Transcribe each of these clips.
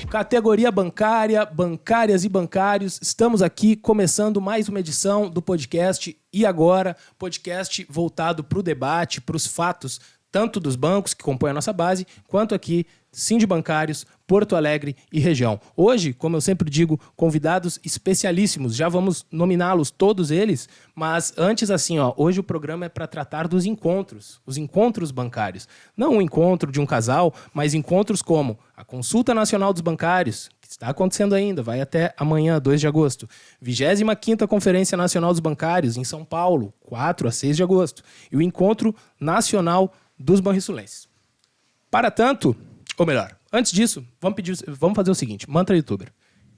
Categoria bancária, bancárias e bancários, estamos aqui começando mais uma edição do podcast E Agora, podcast voltado para o debate, para os fatos, tanto dos bancos que compõem a nossa base, quanto aqui, Sindibancários, Porto Alegre e região. Hoje, como eu sempre digo, convidados especialíssimos, já vamos nominá-los todos eles, mas antes assim, hoje o programa é para tratar dos encontros, os encontros bancários. Não o encontro de um casal, mas encontros como a Consulta Nacional dos Bancários, que está acontecendo ainda, vai até amanhã, 2 de agosto. 25ª Conferência Nacional dos Bancários, em São Paulo, 4 a 6 de agosto. E o Encontro Nacional dos Banrisulenses. Para tanto, ou melhor, antes disso, vamos fazer o seguinte, mantra youtuber,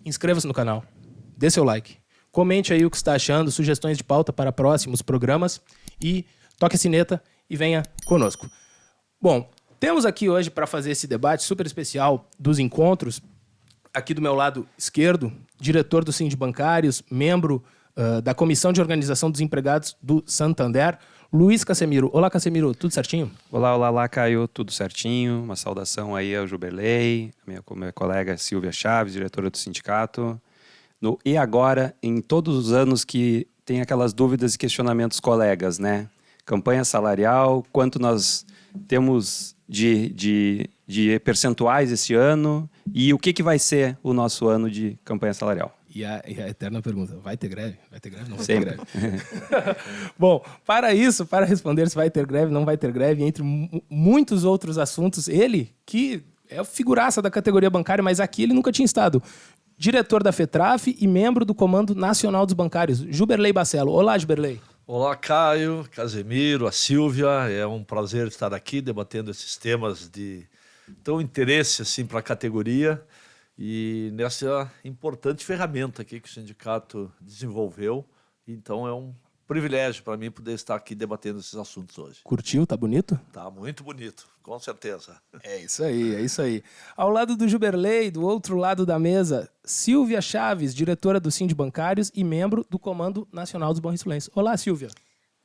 inscreva-se no canal, dê seu like, comente aí o que está achando, sugestões de pauta para próximos programas e toque a sineta e venha conosco. Bom, temos aqui hoje para fazer esse debate super especial dos encontros, aqui do meu lado esquerdo, diretor do Sindibancários, membro da Comissão de Organização dos Empregados do Santander, Luiz Casemiro. Olá, Casemiro, tudo certinho? Olá, Caio, tudo certinho. Uma saudação aí ao Juberley, minha colega Silvia Chaves, diretora do sindicato. E agora, em todos os anos que tem aquelas dúvidas e questionamentos colegas, né? Campanha salarial, quanto nós temos de percentuais esse ano e o que vai ser o nosso ano de campanha salarial. E a eterna pergunta, vai ter greve? Vai ter greve? Não vai Sempre. ter greve. Bom, para responder se vai ter greve, não vai ter greve, entre muitos outros assuntos, ele, que é a figuraça da categoria bancária, mas aqui ele nunca tinha estado, diretor da FETRAF e membro do Comando Nacional dos Bancários, Juberley Baccello. Olá, Juberley. Olá, Caio, Casemiro, a Silvia. É um prazer estar aqui debatendo esses temas de tão interesse assim, para a categoria e nessa importante ferramenta aqui que o sindicato desenvolveu. Então é um privilégio para mim poder estar aqui debatendo esses assuntos hoje. Curtiu? Tá bonito? Tá muito bonito, com certeza. É isso aí. Ao lado do Juberley, do outro lado da mesa, Silvia Chaves, diretora do Sindibancários e membro do Comando Nacional dos Banrisulenses. Olá, Silvia.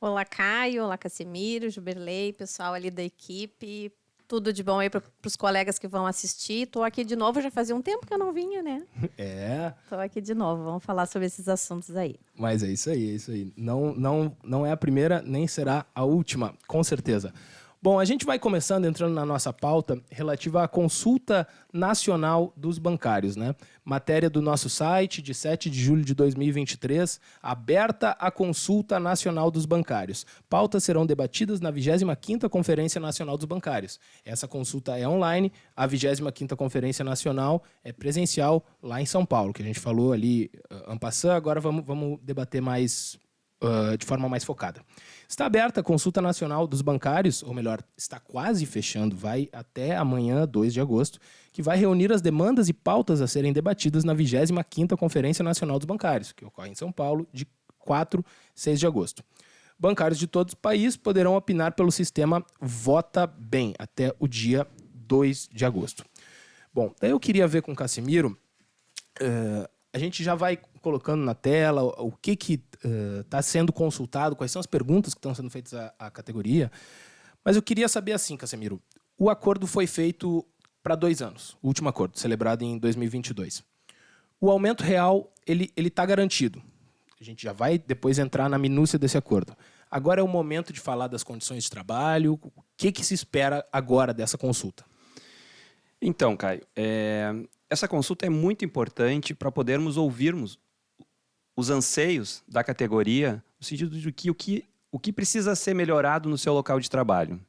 Olá, Caio. Olá, Casemiro, Juberley, pessoal ali da equipe. Tudo de bom aí para os colegas que vão assistir. Estou aqui de novo, já fazia um tempo que eu não vinha, né? Estou aqui de novo, vamos falar sobre esses assuntos aí. Mas é isso aí. Não é a primeira, nem será a última, com certeza. Bom, a gente vai começando, entrando na nossa pauta, relativa à Consulta Nacional dos Bancários, né? Matéria do nosso site, de 7 de julho de 2023, aberta a Consulta Nacional dos Bancários. Pautas serão debatidas na 25ª Conferência Nacional dos Bancários. Essa consulta é online, a 25ª Conferência Nacional é presencial lá em São Paulo, que a gente falou ali en passant, agora vamos debater mais de forma mais focada. Está aberta a Consulta Nacional dos Bancários, ou melhor, está quase fechando, vai até amanhã, 2 de agosto, que vai reunir as demandas e pautas a serem debatidas na 25ª Conferência Nacional dos Bancários, que ocorre em São Paulo, de 4 a 6 de agosto. Bancários de todo o país poderão opinar pelo sistema Vota Bem, até o dia 2 de agosto. Bom, daí eu queria ver com o Casemiro, a gente já vai colocando na tela o que está sendo consultado, quais são as perguntas que estão sendo feitas à categoria. Mas eu queria saber assim, Casemiro, o acordo foi feito para 2 anos, o último acordo, celebrado em 2022. O aumento real, ele está garantido. A gente já vai depois entrar na minúcia desse acordo. Agora é o momento de falar das condições de trabalho, o que se espera agora dessa consulta? Então, Caio, essa consulta é muito importante para podermos ouvirmos os anseios da categoria, no sentido de que o que precisa ser melhorado no seu local de trabalho.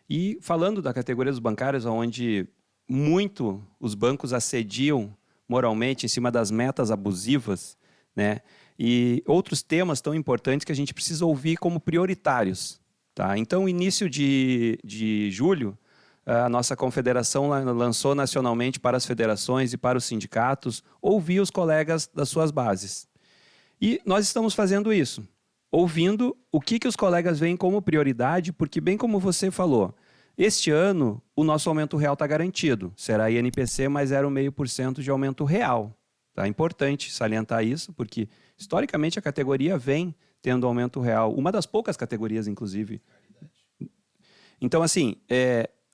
E falando da categoria dos bancários, onde muito os bancos assediam moralmente em cima das metas abusivas, né? E outros temas tão importantes que a gente precisa ouvir como prioritários. Tá? Então, início de julho, a nossa confederação lançou nacionalmente para as federações e para os sindicatos ouvir os colegas das suas bases. E nós estamos fazendo isso, ouvindo o que os colegas veem como prioridade, porque, bem como você falou, este ano o nosso aumento real está garantido. Será INPC, mas 0,5% de aumento real. É importante salientar isso, porque historicamente a categoria vem tendo aumento real. Uma das poucas categorias, inclusive. Então, assim,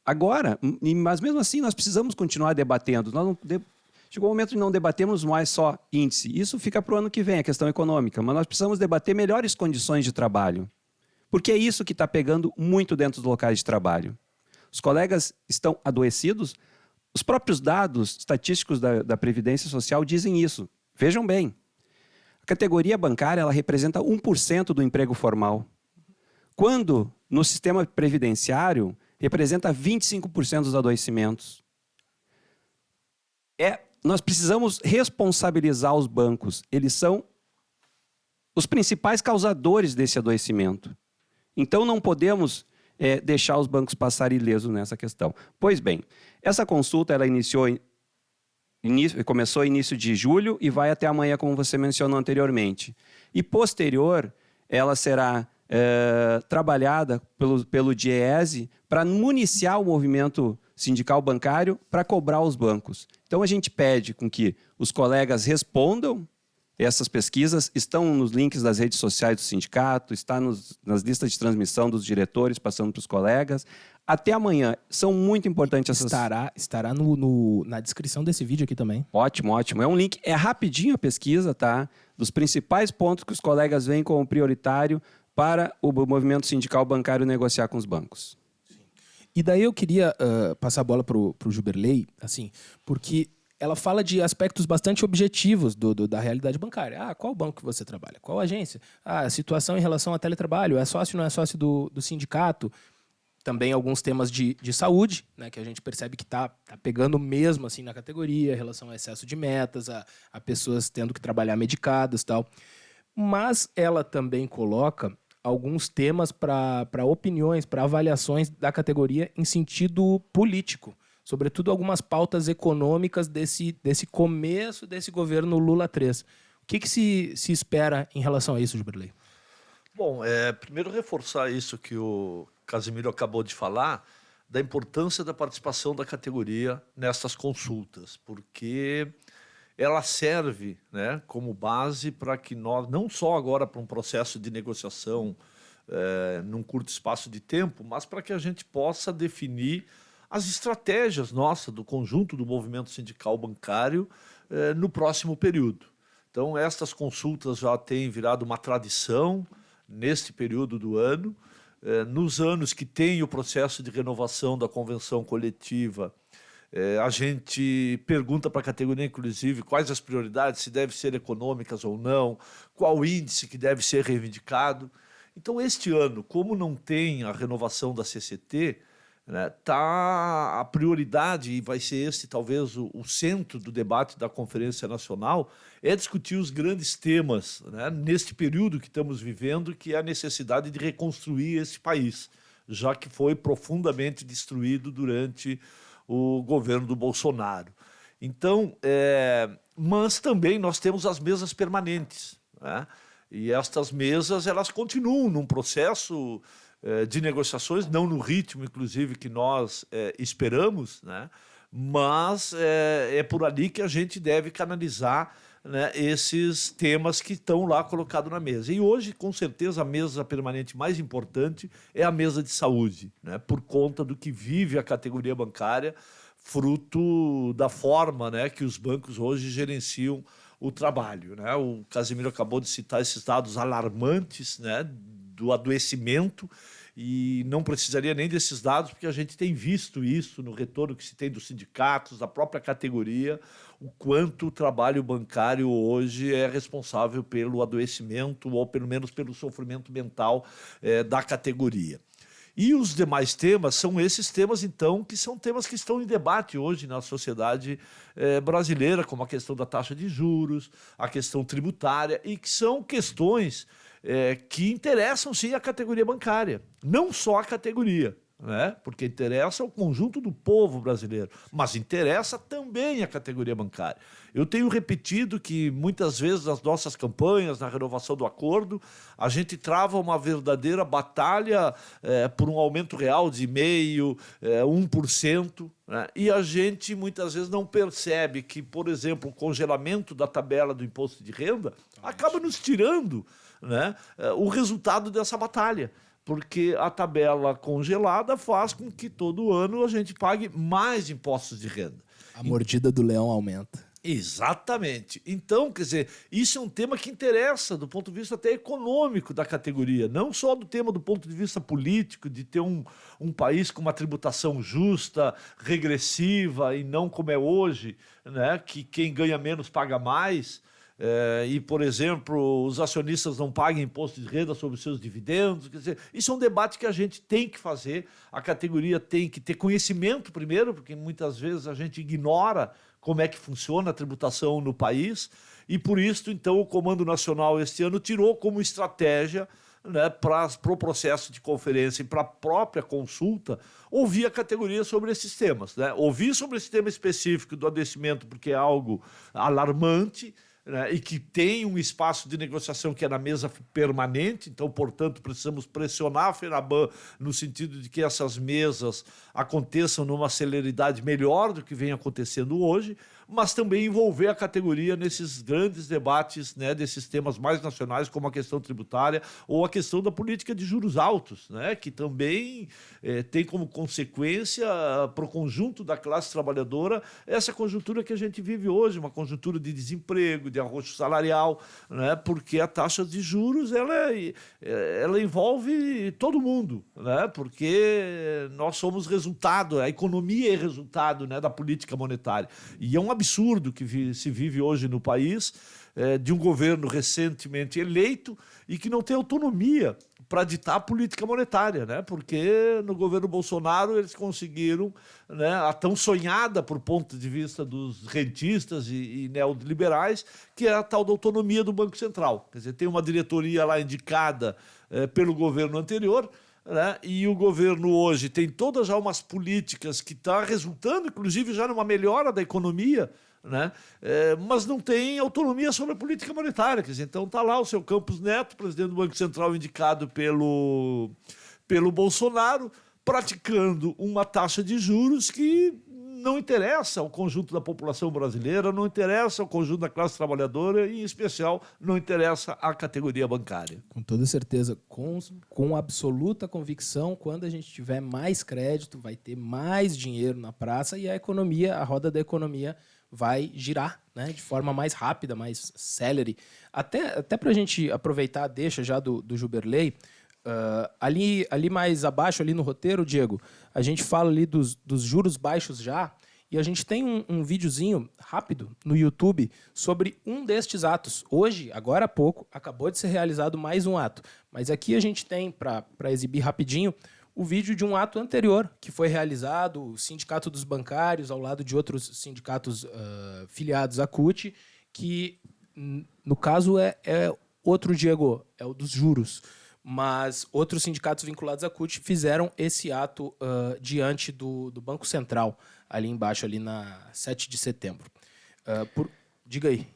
agora, mas mesmo assim nós precisamos continuar debatendo. Chegou o momento de não debatermos mais só índice. Isso fica para o ano que vem, a questão econômica. Mas nós precisamos debater melhores condições de trabalho. Porque é isso que está pegando muito dentro dos locais de trabalho. Os colegas estão adoecidos. Os próprios dados estatísticos da Previdência Social dizem isso. Vejam bem. A categoria bancária ela representa 1% do emprego formal. Quando, no sistema previdenciário, representa 25% dos adoecimentos. Nós precisamos responsabilizar os bancos. Eles são os principais causadores desse adoecimento. Então, não podemos deixar os bancos passarem ilesos nessa questão. Pois bem, essa consulta ela começou início de julho e vai até amanhã, como você mencionou anteriormente. E, posterior, ela será trabalhada pelo DIEESE para municiar o movimento sindical bancário para cobrar os bancos. Então, a gente pede com que os colegas respondam. Essas pesquisas estão nos links das redes sociais do sindicato, está nas listas de transmissão dos diretores, passando para os colegas. Até amanhã. São muito importantes essas... Estará na descrição desse vídeo aqui também. Ótimo, ótimo. É um link, é rapidinho a pesquisa, tá? Dos principais pontos que os colegas veem como prioritário para o movimento sindical bancário negociar com os bancos. E daí eu queria passar a bola para o Juberley, assim, porque ela fala de aspectos bastante objetivos da realidade bancária. Qual banco que você trabalha? Qual agência? A situação em relação ao teletrabalho. É sócio ou não é sócio do sindicato? Também alguns temas de saúde, né, que a gente percebe que está pegando mesmo assim, na categoria, em relação ao excesso de metas, a pessoas tendo que trabalhar medicadas e tal. Mas ela também coloca alguns temas para opiniões, para avaliações da categoria em sentido político. Sobretudo algumas pautas econômicas desse começo desse governo Lula 3. O que se espera em relação a isso, Juberley? Bom, primeiro reforçar isso que o Casimiro acabou de falar, da importância da participação da categoria nessas consultas, porque ela serve, né, como base para que nós, não só agora para um processo de negociação num curto espaço de tempo, mas para que a gente possa definir as estratégias nossas, do conjunto do movimento sindical bancário no próximo período. Então, estas consultas já têm virado uma tradição neste período do ano. Nos anos que tem o processo de renovação da convenção coletiva, a gente pergunta para a categoria, inclusive, quais as prioridades, se devem ser econômicas ou não, qual índice que deve ser reivindicado. Então, este ano, como não tem a renovação da CCT, né, a prioridade, e vai ser esse talvez o centro do debate da Conferência Nacional, é discutir os grandes temas, né, neste período que estamos vivendo, que é a necessidade de reconstruir esse país, já que foi profundamente destruído durante o governo do Bolsonaro. Então, mas também nós temos as mesas permanentes, né? E estas mesas elas continuam num processo de negociações, não no ritmo, inclusive, que nós esperamos, né? Mas é por ali que a gente deve canalizar, né, esses temas que estão lá colocados na mesa. E hoje, com certeza, a mesa permanente mais importante é a mesa de saúde, né, por conta do que vive a categoria bancária, fruto da forma, né, que os bancos hoje gerenciam o trabalho, né? O Casimiro acabou de citar esses dados alarmantes, né, do adoecimento, e não precisaria nem desses dados, porque a gente tem visto isso no retorno que se tem dos sindicatos, da própria categoria, o quanto o trabalho bancário hoje é responsável pelo adoecimento, ou pelo menos pelo sofrimento mental da categoria. E os demais temas são esses temas, então, que são temas que estão em debate hoje na sociedade brasileira, como a questão da taxa de juros, a questão tributária, e que são questões que interessam, sim, a categoria bancária. Não só a categoria, né? Porque interessa o conjunto do povo brasileiro, mas interessa também a categoria bancária. Eu tenho repetido que muitas vezes nas nossas campanhas, na renovação do acordo, a gente trava uma verdadeira batalha por um aumento real de 0,5%, 1%, né? E a gente muitas vezes não percebe que, por exemplo, o congelamento da tabela do imposto de renda acaba nos tirando, né, o resultado dessa batalha. Porque a tabela congelada faz com que todo ano a gente pague mais impostos de renda. A mordida do leão aumenta. Exatamente. Então, quer dizer, isso é um tema que interessa do ponto de vista até econômico da categoria, não só do tema do ponto de vista político, de ter um país com uma tributação justa, regressiva e não como é hoje, né, que quem ganha menos paga mais. E, por exemplo, os acionistas não pagam imposto de renda sobre os seus dividendos. Quer dizer, isso é um debate que a gente tem que fazer, a categoria tem que ter conhecimento primeiro, porque muitas vezes a gente ignora como é que funciona a tributação no país, e por isso, então, o Comando Nacional este ano tirou como estratégia, né, para o processo de conferência e para a própria consulta, ouvir a categoria sobre esses temas. Né? Ouvir sobre esse tema específico do adoecimento, porque é algo alarmante, né, e que tem um espaço de negociação que é na mesa permanente, então, portanto, precisamos pressionar a FENABAN no sentido de que essas mesas aconteçam numa celeridade melhor do que vem acontecendo hoje, mas também envolver a categoria nesses grandes debates, né, desses temas mais nacionais, como a questão tributária ou a questão da política de juros altos, né, que também tem como consequência para o conjunto da classe trabalhadora essa conjuntura que a gente vive hoje, uma conjuntura de desemprego, de arroxo salarial, né, porque a taxa de juros ela envolve todo mundo, né, porque nós somos resultado, a economia é resultado, né, da política monetária. E é um absurdo que se vive hoje no país, de um governo recentemente eleito e que não tem autonomia para ditar a política monetária, né? Porque no governo Bolsonaro eles conseguiram, né, a tão sonhada por ponto de vista dos rentistas e neoliberais, que é a tal da autonomia do Banco Central. Quer dizer, tem uma diretoria lá indicada pelo governo anterior, né? E o governo hoje tem todas já umas políticas que estão resultando, inclusive, já numa melhora da economia, né? Mas não tem autonomia sobre a política monetária. Quer dizer, então está lá o seu Campos Neto, presidente do Banco Central indicado pelo Bolsonaro, praticando uma taxa de juros que não interessa ao conjunto da população brasileira, não interessa ao conjunto da classe trabalhadora e, em especial, não interessa à categoria bancária. Com toda certeza, com absoluta convicção, quando a gente tiver mais crédito, vai ter mais dinheiro na praça e a roda da economia vai girar, né, de forma mais rápida, mais célere. Até para a gente aproveitar a deixa já do Juberley, ali mais abaixo, ali no roteiro, Diego, a gente fala ali dos juros baixos já, e a gente tem um videozinho rápido no YouTube sobre um destes atos. Hoje, agora há pouco, acabou de ser realizado mais um ato. Mas aqui a gente tem, para exibir rapidinho, o vídeo de um ato anterior que foi realizado, o Sindicato dos Bancários, ao lado de outros sindicatos filiados à CUT, que, no caso, é outro, Diego, é o dos juros. Mas outros sindicatos vinculados à CUT fizeram esse ato diante do Banco Central, ali embaixo, ali na 7 de setembro. Diga aí.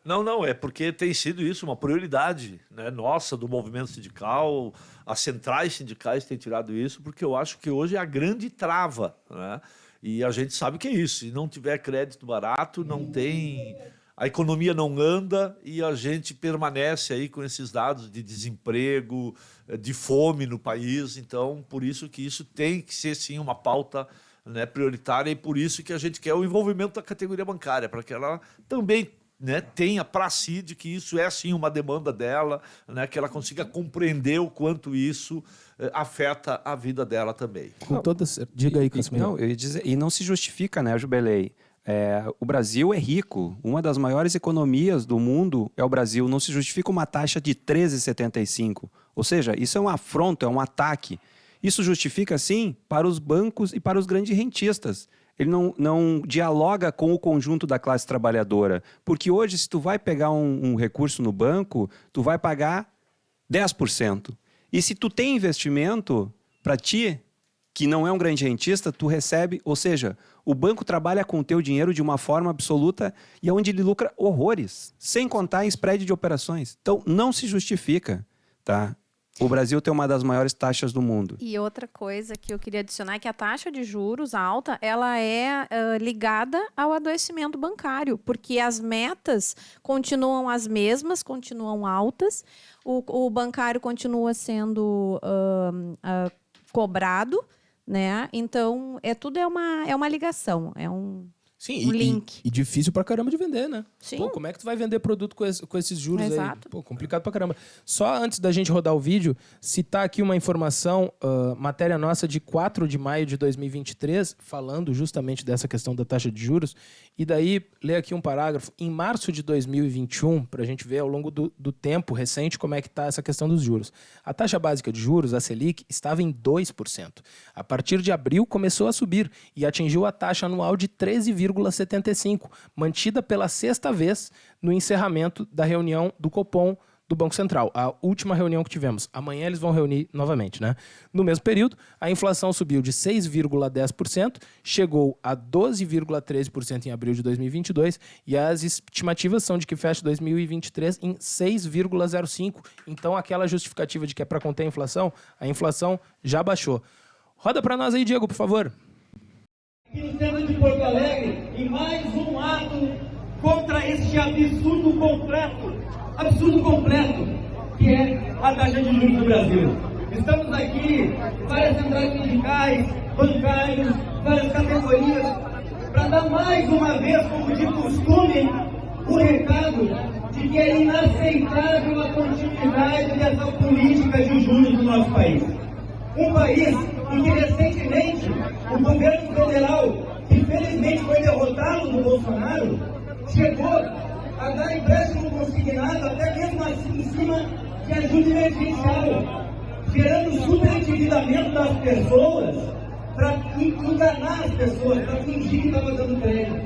Não, é porque tem sido isso uma prioridade, né, nossa, do movimento sindical. As centrais sindicais têm tirado isso, porque eu acho que hoje é a grande trava, né? E a gente sabe que é isso. Se não tiver crédito barato, não tem... A economia não anda e a gente permanece aí com esses dados de desemprego, de fome no país. Então, por isso que isso tem que ser, sim, uma pauta, né, prioritária, e por isso que a gente quer o envolvimento da categoria bancária, para que ela também, né, tenha para si de que isso é, sim, uma demanda dela, né, que ela consiga compreender o quanto isso afeta a vida dela também. Com toda certeza. Diga aí, Casimiro. Não, eu ia dizer, e não se justifica, né, Juberley? O Brasil é rico, uma das maiores economias do mundo é o Brasil, não se justifica uma taxa de 13,75. Ou seja, isso é um afronto, é um ataque. Isso justifica, sim, para os bancos e para os grandes rentistas. Ele não dialoga com o conjunto da classe trabalhadora. Porque hoje, se tu vai pegar um recurso no banco, tu vai pagar 10%. E se tu tem investimento, para ti, que não é um grande rentista, tu recebe... Ou seja, o banco trabalha com o teu dinheiro de uma forma absoluta e é onde ele lucra horrores, sem contar em spread de operações. Então, não se justifica, tá? O Brasil tem uma das maiores taxas do mundo. E outra coisa que eu queria adicionar é que a taxa de juros alta, ela é ligada ao adoecimento bancário, porque as metas continuam as mesmas, continuam altas, o bancário continua sendo cobrado, né? Então, tudo é uma ligação, Sim, um link. E difícil pra caramba de vender, né? Sim. Pô, como é que tu vai vender produto com esses juros Exato. aí? Pô, complicado pra caramba. Só antes da gente rodar o vídeo, citar aqui uma informação, matéria nossa de 4 de maio de 2023, falando justamente dessa questão da taxa de juros. E daí, ler aqui um parágrafo. Em março de 2021, pra gente ver ao longo do tempo recente como é que tá essa questão dos juros. A taxa básica de juros, a Selic, estava em 2%. A partir de abril, começou a subir e atingiu a taxa anual de 13,75%, mantida pela sexta vez no encerramento da reunião do Copom do Banco Central, a última reunião que tivemos. Amanhã eles vão reunir novamente, né? No mesmo período, a inflação subiu de 6,10%, chegou a 12,13% em abril de 2022 e as estimativas são de que feche 2023 em 6,05%. Então, aquela justificativa de que é para conter a inflação já baixou. Roda para nós aí, Diego, por favor. Aqui no centro de Porto Alegre, em mais um ato contra este absurdo completo, que é a taxa de juros do Brasil. Estamos aqui, várias centrais sindicais, bancários, várias categorias, para dar mais uma vez, como de costume, o recado de que é inaceitável a continuidade dessa política de juros do nosso país. Um país em que recentemente o governo federal, que felizmente foi derrotado do Bolsonaro, chegou a dar empréstimo consignado, até mesmo assim em cima de ajuda emergencial, gerando superendividamento das pessoas para enganar as pessoas, para fingir que estava dando crédito.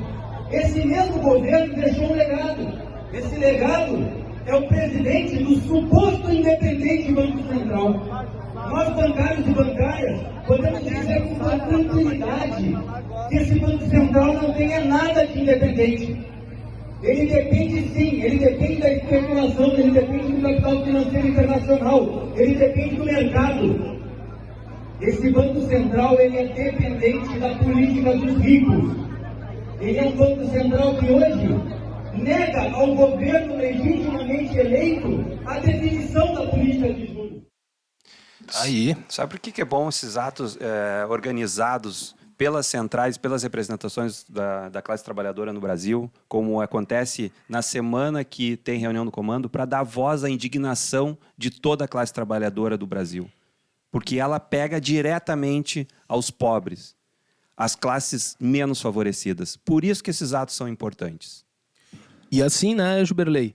Esse mesmo governo deixou um legado. Esse legado é o presidente do suposto independente Banco Central. Nós, bancários e bancárias, podemos dizer com toda tranquilidade que esse Banco Central não tenha nada de independente. Ele depende sim, ele depende da especulação, ele depende do capital financeiro internacional, ele depende do mercado. Esse Banco Central, ele é dependente da política dos ricos. Ele é um Banco Central que hoje nega ao governo legitimamente eleito a definição da política de juros. Aí. Sabe por que é bom esses atos organizados pelas centrais, pelas representações da classe trabalhadora no Brasil, como acontece na semana que tem reunião do comando, para dar voz à indignação de toda a classe trabalhadora do Brasil? Porque ela pega diretamente aos pobres, às classes menos favorecidas. Por isso que esses atos são importantes. E assim, né, Juberley?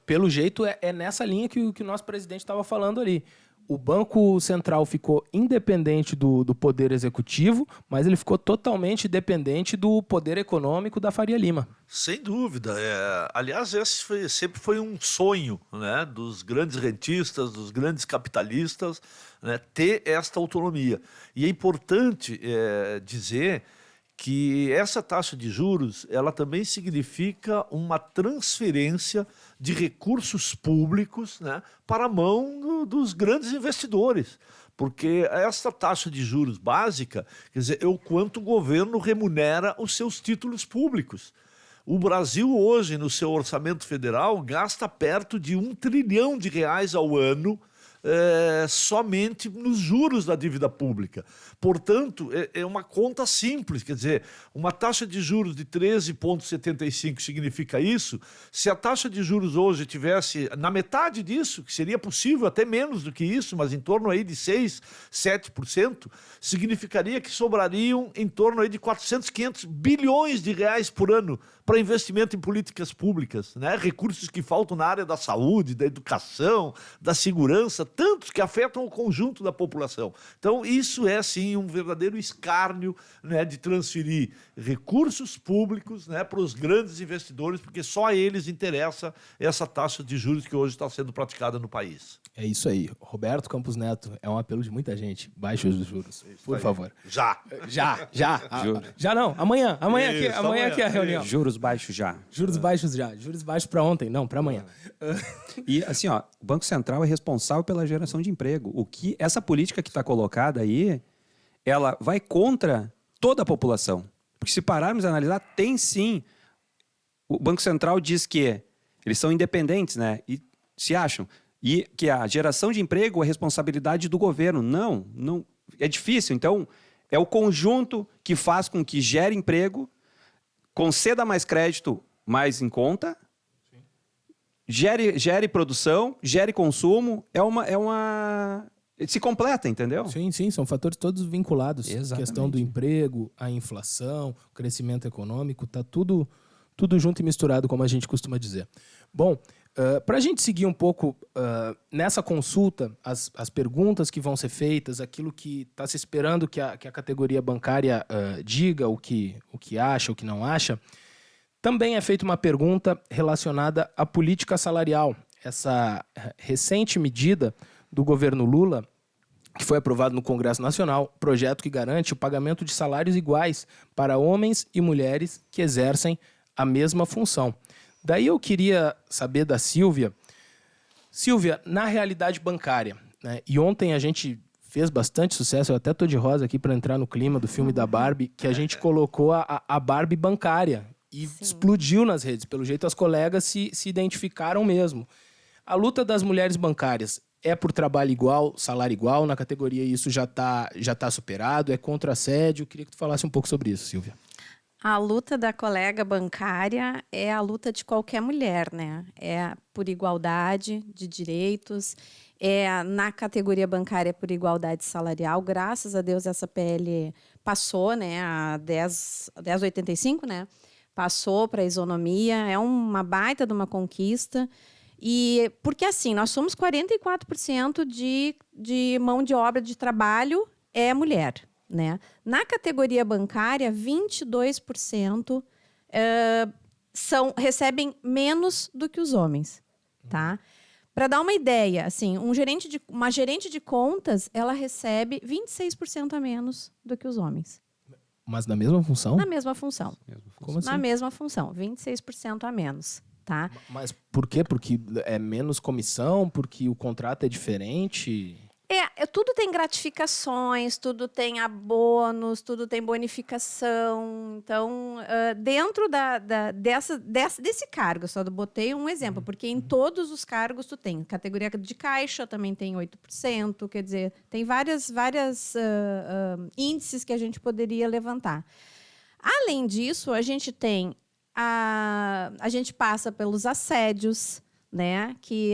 Pelo jeito, é nessa linha que o nosso presidente estava falando ali. O Banco Central ficou independente do poder executivo, mas ele ficou totalmente dependente do poder econômico da Faria Lima. Sem dúvida. Aliás, esse sempre foi um sonho, né, dos grandes rentistas, dos grandes capitalistas, né, ter esta autonomia. E é importante dizer que essa taxa de juros, ela também significa uma transferência de recursos públicos, né, para a mão dos grandes investidores. Porque essa taxa de juros básica, quer dizer, é o quanto o governo remunera os seus títulos públicos. O Brasil hoje, no seu orçamento federal, gasta perto de R$1 trilhão ao ano somente nos juros da dívida pública. Portanto, é uma conta simples, quer dizer, uma taxa de juros de 13,75 significa isso. Se a taxa de juros hoje tivesse na metade disso, que seria possível até menos do que isso, mas em torno aí de 6%, 7%, significaria que sobrariam em torno aí de 400, 500 bilhões de reais por ano para investimento em políticas públicas, né? Recursos que faltam na área da saúde, da educação, da segurança, tantos que afetam o conjunto da população. Então, isso é, sim, um verdadeiro escárnio, né, de transferir recursos públicos, né, para os grandes investidores, porque só a eles interessa essa taxa de juros que hoje está sendo praticada no país. É isso aí. Roberto Campos Neto, é um apelo de muita gente. Baixe os juros, por favor. Já. Já não. Amanhã aqui é a reunião. Juros baixos já. Juros baixos já. Juros baixos para ontem, não, para amanhã. E assim, ó, o Banco Central é responsável pela geração de emprego. Essa política que está colocada aí, ela vai contra toda a população. Porque se pararmos a analisar, tem sim. O Banco Central diz que eles são independentes, né? E se acham. E que a geração de emprego é responsabilidade do governo. Não. É difícil. Então, é o conjunto que faz com que gere emprego, conceda mais crédito mais em conta, gere produção, gere consumo, se completa, entendeu? Sim, sim, são fatores todos vinculados. Exatamente. A questão do emprego, a inflação, o crescimento econômico, tá tudo junto e misturado, como a gente costuma dizer. Bom, para a gente seguir um pouco nessa consulta, as perguntas que vão ser feitas, aquilo que está se esperando que a categoria bancária diga, o que acha, o que não acha, também é feita uma pergunta relacionada à política salarial. Essa recente medida do governo Lula, que foi aprovado no Congresso Nacional, projeto que garante o pagamento de salários iguais para homens e mulheres que exercem a mesma função. Daí eu queria saber da Silvia. Silvia, na realidade bancária, né, e ontem a gente fez bastante sucesso, eu até tô de rosa aqui para entrar no clima do filme da Barbie, que a gente colocou a Barbie bancária e explodiu nas redes. Pelo jeito as colegas se identificaram mesmo. A luta das mulheres bancárias é por trabalho igual, salário igual, na categoria isso já tá superado, é contra assédio. Queria que tu falasse um pouco sobre isso, Silvia. A luta da colega bancária é a luta de qualquer mulher, né? É por igualdade de direitos, na categoria bancária por igualdade salarial. Graças a Deus essa PL passou, né? A 1085, né? Passou para a isonomia, é uma baita de uma conquista. E porque assim, nós somos 44% de mão de obra de trabalho é mulher, né? Na categoria bancária, 22% recebem menos do que os homens, tá? Para dar uma ideia, assim, uma gerente de contas, ela recebe 26% a menos do que os homens. Mas na mesma função? Na mesma função. Como assim? Na mesma função, 26% a menos. Tá? Mas por quê? Porque é menos comissão? Porque o contrato é diferente? Tudo tem gratificações, tudo tem abonos, tudo tem bonificação. Então, dentro desse cargo, só botei um exemplo, porque em todos os cargos tu tem. Categoria de caixa também tem 8%, quer dizer, tem várias índices que a gente poderia levantar. Além disso, a gente tem a gente passa pelos assédios, né, que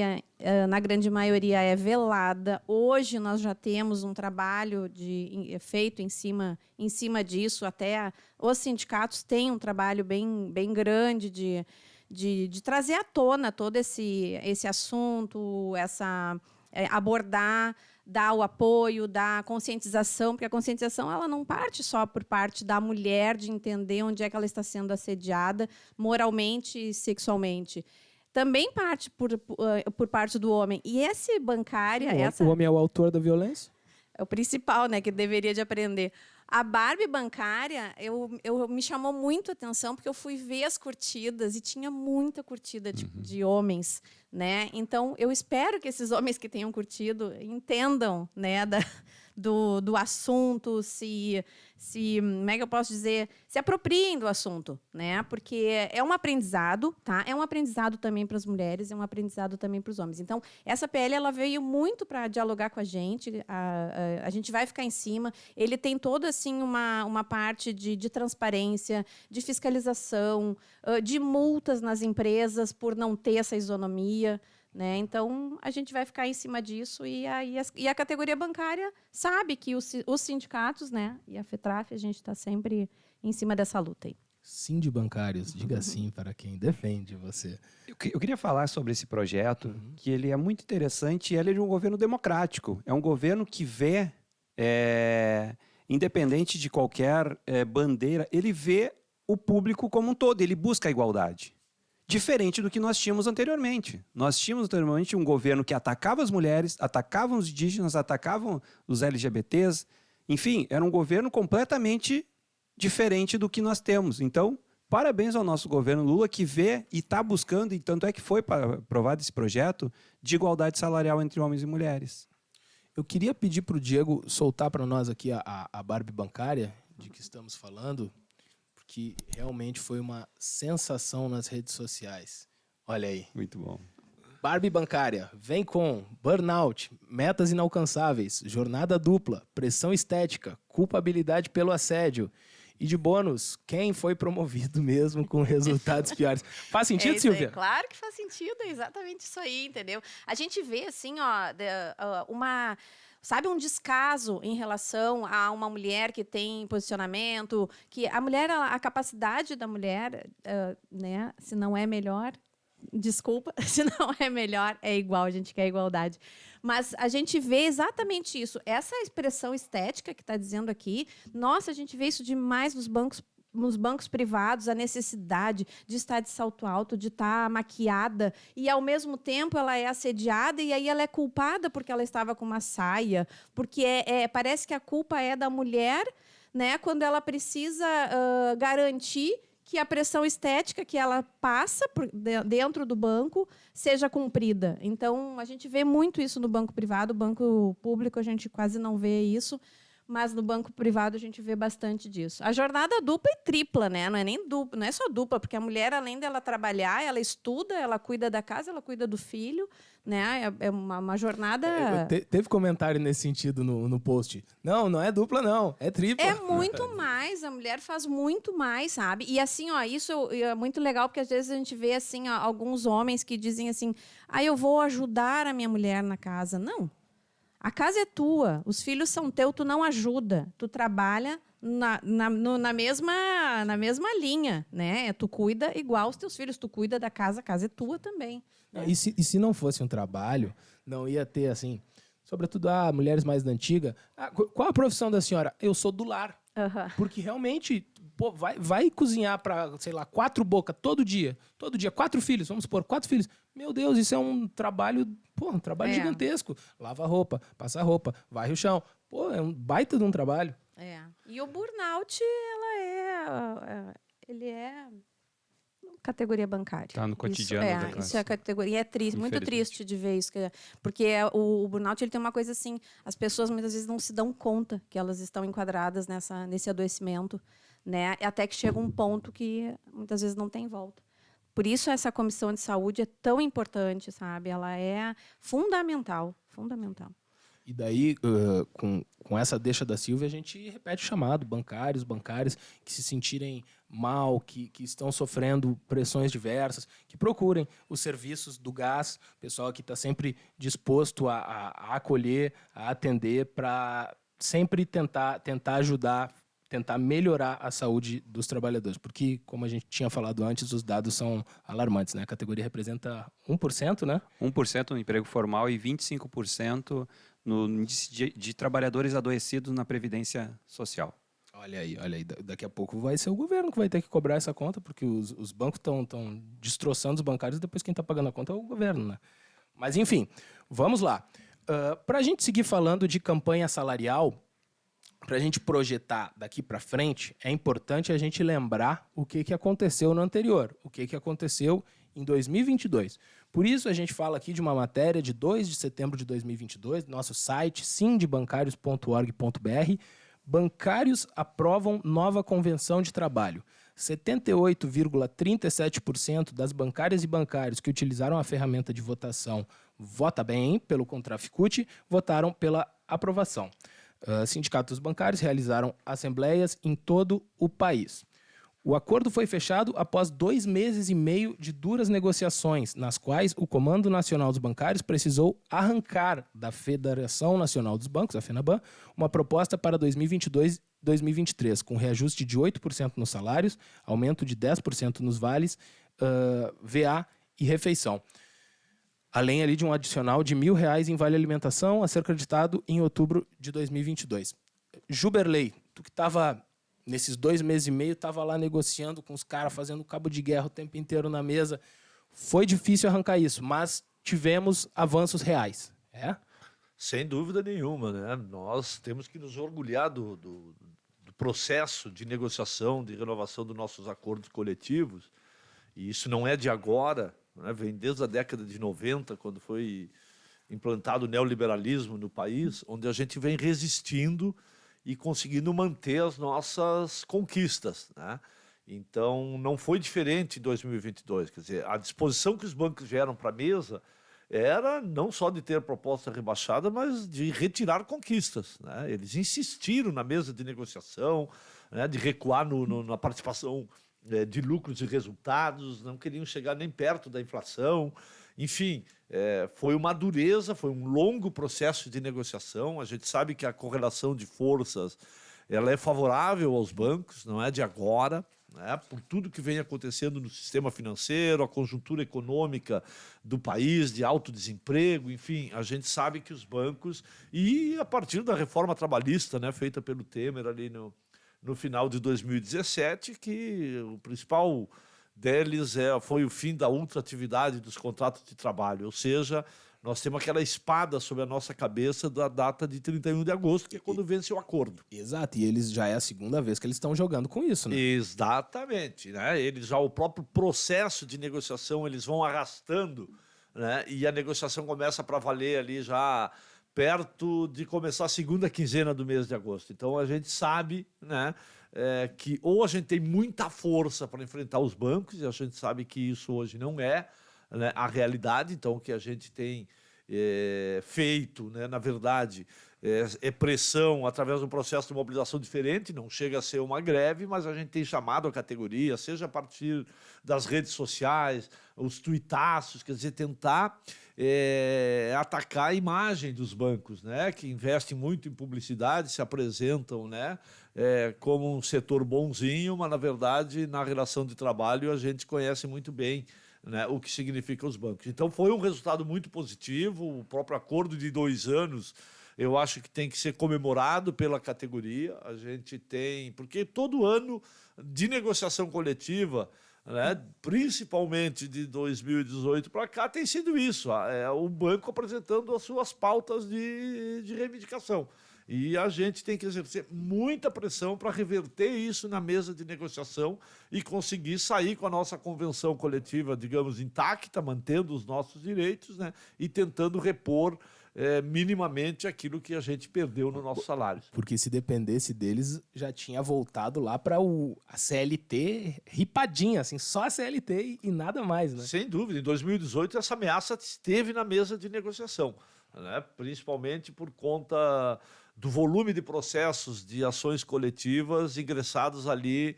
na grande maioria é velada. Hoje nós já temos um trabalho feito em cima disso. Até os sindicatos têm um trabalho bem grande de trazer à tona todo esse assunto, abordar, dar o apoio, dar a conscientização, porque a conscientização ela não parte só por parte da mulher de entender onde é que ela está sendo assediada moralmente e sexualmente. Também parte por parte do homem. E esse bancária... O homem é o autor da violência? É o principal, né, que deveria de aprender. A Barbie bancária, me chamou muito a atenção, porque eu fui ver as curtidas e tinha muita curtida de homens, né? Então, eu espero que esses homens que tenham curtido entendam, né, do assunto, como é que eu posso dizer, se apropriem do assunto, né? Porque é um aprendizado, tá? É um aprendizado também para as mulheres, é um aprendizado também para os homens. Então, essa PL ela veio muito para dialogar com a gente. A gente vai ficar em cima. Ele tem toda assim uma parte de transparência, de fiscalização, de multas nas empresas por não ter essa isonomia. Né? Então, a gente vai ficar em cima disso e a categoria bancária sabe que os sindicatos, né, e a FETRAF, a gente está sempre em cima dessa luta aí. Sindibancários, diga sim para quem defende você. Eu queria falar sobre esse projeto, que ele é muito interessante e ele é de um governo democrático. É um governo que vê, independente de qualquer bandeira, ele vê o público como um todo, ele busca a igualdade. Diferente do que nós tínhamos anteriormente. Nós tínhamos anteriormente um governo que atacava as mulheres, atacava os indígenas, atacava os LGBTs. Enfim, era um governo completamente diferente do que nós temos. Então, parabéns ao nosso governo Lula, que vê e está buscando, e tanto é que foi aprovado esse projeto, de igualdade salarial entre homens e mulheres. Eu queria pedir para o Diego soltar para nós aqui a Barbie bancária, de que estamos falando, que realmente foi uma sensação nas redes sociais. Olha aí. Muito bom. Barbie bancária vem com burnout, metas inalcançáveis, jornada dupla, pressão estética, culpabilidade pelo assédio E de bônus, quem foi promovido mesmo com resultados piores. Faz sentido, Silvia? Claro que faz sentido, é exatamente isso aí, entendeu? A gente vê, assim, sabe, um descaso em relação a uma mulher que tem posicionamento, que a mulher, a capacidade da mulher, né, se não é melhor, desculpa, se não é melhor, é igual, a gente quer igualdade. Mas a gente vê exatamente isso. Essa expressão estética que está dizendo aqui, nossa, a gente vê isso demais nos bancos privados, a necessidade de estar de salto alto, de estar maquiada, e ao mesmo tempo ela é assediada e aí ela é culpada porque ela estava com uma saia, porque parece que a culpa é da mulher, né, quando ela precisa garantir que a pressão estética que ela passa dentro do banco seja cumprida. Então, a gente vê muito isso no banco privado, banco público a gente quase não vê isso, mas no banco privado a gente vê bastante disso. A jornada dupla e tripla, né? Não é nem dupla, não é só dupla, porque a mulher, além dela trabalhar, ela estuda, ela cuida da casa, ela cuida do filho, né? É uma jornada... Teve comentário nesse sentido no post. Não é dupla, não. É tripla. É muito mais. A mulher faz muito mais, sabe? E assim, ó, isso é muito legal, porque às vezes a gente vê, assim, ó, alguns homens que dizem assim, eu vou ajudar a minha mulher na casa. Não. A casa é tua, os filhos são teus, tu não ajuda, tu trabalha na mesma linha, né? Tu cuida igual os teus filhos, tu cuida da casa, a casa é tua também. Né? E se não fosse um trabalho, não ia ter, assim, sobretudo mulheres mais da antiga. Qual a profissão da senhora? Eu sou do lar. Uhum. Porque realmente, pô, vai cozinhar para, sei lá, 4 bocas todo dia, 4 filhos, vamos supor, 4 filhos. Meu Deus, isso é um trabalho, gigantesco. Lava a roupa, passa a roupa, varre o chão. Pô, é um baita de um trabalho. E o burnout, ele é categoria bancária. Tá no cotidiano da classe. Isso é categoria. É triste, muito triste de ver isso. Porque o burnout ele tem uma coisa assim, as pessoas muitas vezes não se dão conta que elas estão enquadradas nesse adoecimento, né? Até que chega um ponto que muitas vezes não tem volta. Por isso essa comissão de saúde é tão importante, sabe? Ela é fundamental. E daí, com essa deixa da Silvia, a gente repete o chamado. Bancários que se sentirem mal, que estão sofrendo pressões diversas, que procurem os serviços do gás. O pessoal que está sempre disposto a acolher, a atender, para sempre tentar ajudar, tentar melhorar a saúde dos trabalhadores. Porque, como a gente tinha falado antes, os dados são alarmantes, né? A categoria representa 1%, né? 1% no emprego formal e 25% no índice de trabalhadores adoecidos na Previdência Social. Olha aí. Daqui a pouco vai ser o governo que vai ter que cobrar essa conta, porque os bancos estão destroçando os bancários, depois quem está pagando a conta é o governo, né? Mas, enfim, vamos lá. Para a gente seguir falando de campanha salarial, para a gente projetar daqui para frente, é importante a gente lembrar o que aconteceu no anterior, o que aconteceu em 2022. Por isso, a gente fala aqui de uma matéria de 2 de setembro de 2022, nosso site, sindebancarios.org.br. Bancários aprovam nova convenção de trabalho. 78,37% das bancárias e bancários que utilizaram a ferramenta de votação Vota Bem, pelo Contraficute, votaram pela aprovação. Sindicatos bancários realizaram assembleias em todo o país. O acordo foi fechado após 2 meses e meio de duras negociações, nas quais o Comando Nacional dos Bancários precisou arrancar da Federação Nacional dos Bancos, a FENABAN, uma proposta para 2022 e 2023, com reajuste de 8% nos salários, aumento de 10% nos vales, VA e refeição. Além ali de um adicional de R$1.000 em vale alimentação a ser creditado em outubro de 2022. Juberley, tu que estava nesses 2 meses e meio, estava lá negociando com os caras, fazendo cabo de guerra o tempo inteiro na mesa. Foi difícil arrancar isso, mas tivemos avanços reais. Sem dúvida nenhuma, né? Nós temos que nos orgulhar do processo de negociação, de renovação dos nossos acordos coletivos. E isso não é de agora, né? Vem desde a década de 90, quando foi implantado o neoliberalismo no país, onde a gente vem resistindo e conseguindo manter as nossas conquistas, né? Então, não foi diferente em 2022. Quer dizer, a disposição que os bancos vieram para a mesa era não só de ter proposta rebaixada, mas de retirar conquistas, né? Eles insistiram na mesa de negociação, né, de recuar na participação de lucros e resultados, não queriam chegar nem perto da inflação. Enfim, foi uma dureza, foi um longo processo de negociação. A gente sabe que a correlação de forças ela é favorável aos bancos, não é de agora, né? Por tudo que vem acontecendo no sistema financeiro, a conjuntura econômica do país, de alto desemprego, enfim, a gente sabe que os bancos, e a partir da reforma trabalhista, né, feita pelo Temer ali no final de 2017, que o principal deles foi o fim da ultratividade dos contratos de trabalho, ou seja, nós temos aquela espada sobre a nossa cabeça da data de 31 de agosto, que é quando vence o acordo. Exato, e eles já é a segunda vez que eles estão jogando com isso, né? Exatamente, né? Eles já, o próprio processo de negociação, eles vão arrastando, né? E a negociação começa para valer ali já perto de começar a segunda quinzena do mês de agosto. Então a gente sabe, né, que ou a gente tem muita força para enfrentar os bancos, e a gente sabe que isso hoje não é, né, a realidade. Então o que a gente tem feito, né, na verdade, é pressão através de um processo de mobilização diferente, não chega a ser uma greve, mas a gente tem chamado a categoria, seja a partir das redes sociais, os tuitaços, quer dizer, tentar atacar a imagem dos bancos, né, que investem muito em publicidade, se apresentam, né, como um setor bonzinho, mas, na verdade, na relação de trabalho, a gente conhece muito bem, né, o que significa os bancos. Então, foi um resultado muito positivo. O próprio acordo de 2 anos, eu acho que tem que ser comemorado pela categoria. A gente tem... Porque todo ano de negociação coletiva, né, principalmente de 2018 para cá, tem sido isso. O banco apresentando as suas pautas de reivindicação. E a gente tem que exercer muita pressão para reverter isso na mesa de negociação e conseguir sair com a nossa convenção coletiva, digamos, intacta, mantendo os nossos direitos, né, e tentando repor minimamente aquilo que a gente perdeu no nosso salário. Porque se dependesse deles, já tinha voltado lá para a CLT ripadinha, assim, só a CLT e nada mais, né? Sem dúvida. Em 2018, essa ameaça esteve na mesa de negociação, né, principalmente por conta do volume de processos de ações coletivas ingressados ali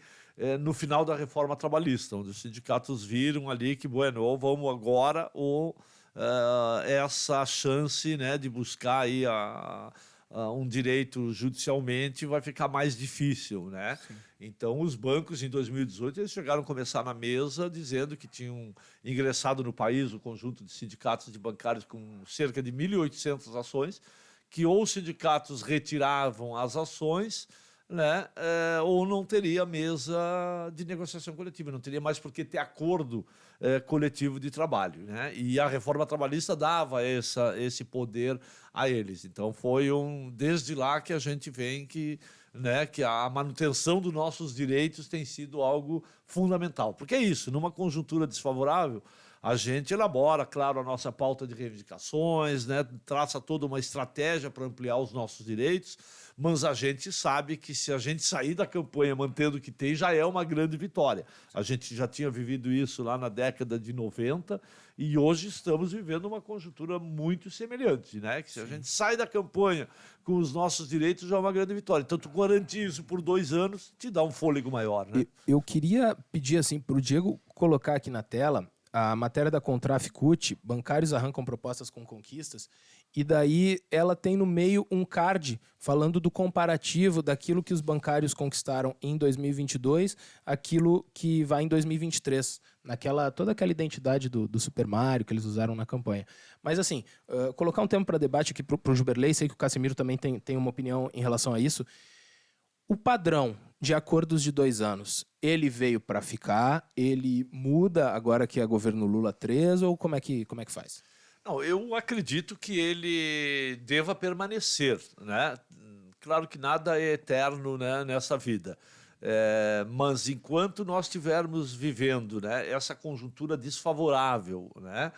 no final da reforma trabalhista, onde os sindicatos viram ali que, bueno, ou vamos agora, ou essa chance, né, de buscar aí um direito judicialmente vai ficar mais difícil, né? Sim. Então, os bancos, em 2018, eles chegaram a começar na mesa dizendo que tinham ingressado no país o conjunto de sindicatos de bancários com cerca de 1.800 ações, que ou os sindicatos retiravam as ações, né, ou não teria mesa de negociação coletiva, não teria mais por que ter acordo coletivo de trabalho, né? E a reforma trabalhista dava esse poder a eles. Então foi desde lá que a gente vê que a manutenção dos nossos direitos tem sido algo fundamental. Porque é isso, numa conjuntura desfavorável, a gente elabora, claro, a nossa pauta de reivindicações, né, traça toda uma estratégia para ampliar os nossos direitos, mas a gente sabe que se a gente sair da campanha mantendo o que tem, já é uma grande vitória. A gente já tinha vivido isso lá na década de 90 e hoje estamos vivendo uma conjuntura muito semelhante, né? Que se a gente sai da campanha com os nossos direitos, já é uma grande vitória. Então, tu garantir isso por 2 anos te dá um fôlego maior, né? Eu queria pedir assim para o Diego colocar aqui na tela a matéria da Contraficut, bancários arrancam propostas com conquistas, e daí ela tem no meio um card falando do comparativo daquilo que os bancários conquistaram em 2022, aquilo que vai em 2023, toda aquela identidade do Super Mario que eles usaram na campanha. Mas assim, colocar um tema para debate aqui para o Juberley, sei que o Casimiro também tem uma opinião em relação a isso. O padrão de acordos de 2 anos, ele veio para ficar? Ele muda agora que é governo Lula 3 ou como é que faz? Não, eu acredito que ele deva permanecer, né? Claro que nada é eterno, né, nessa vida. Mas enquanto nós estivermos vivendo, né, essa conjuntura desfavorável, né,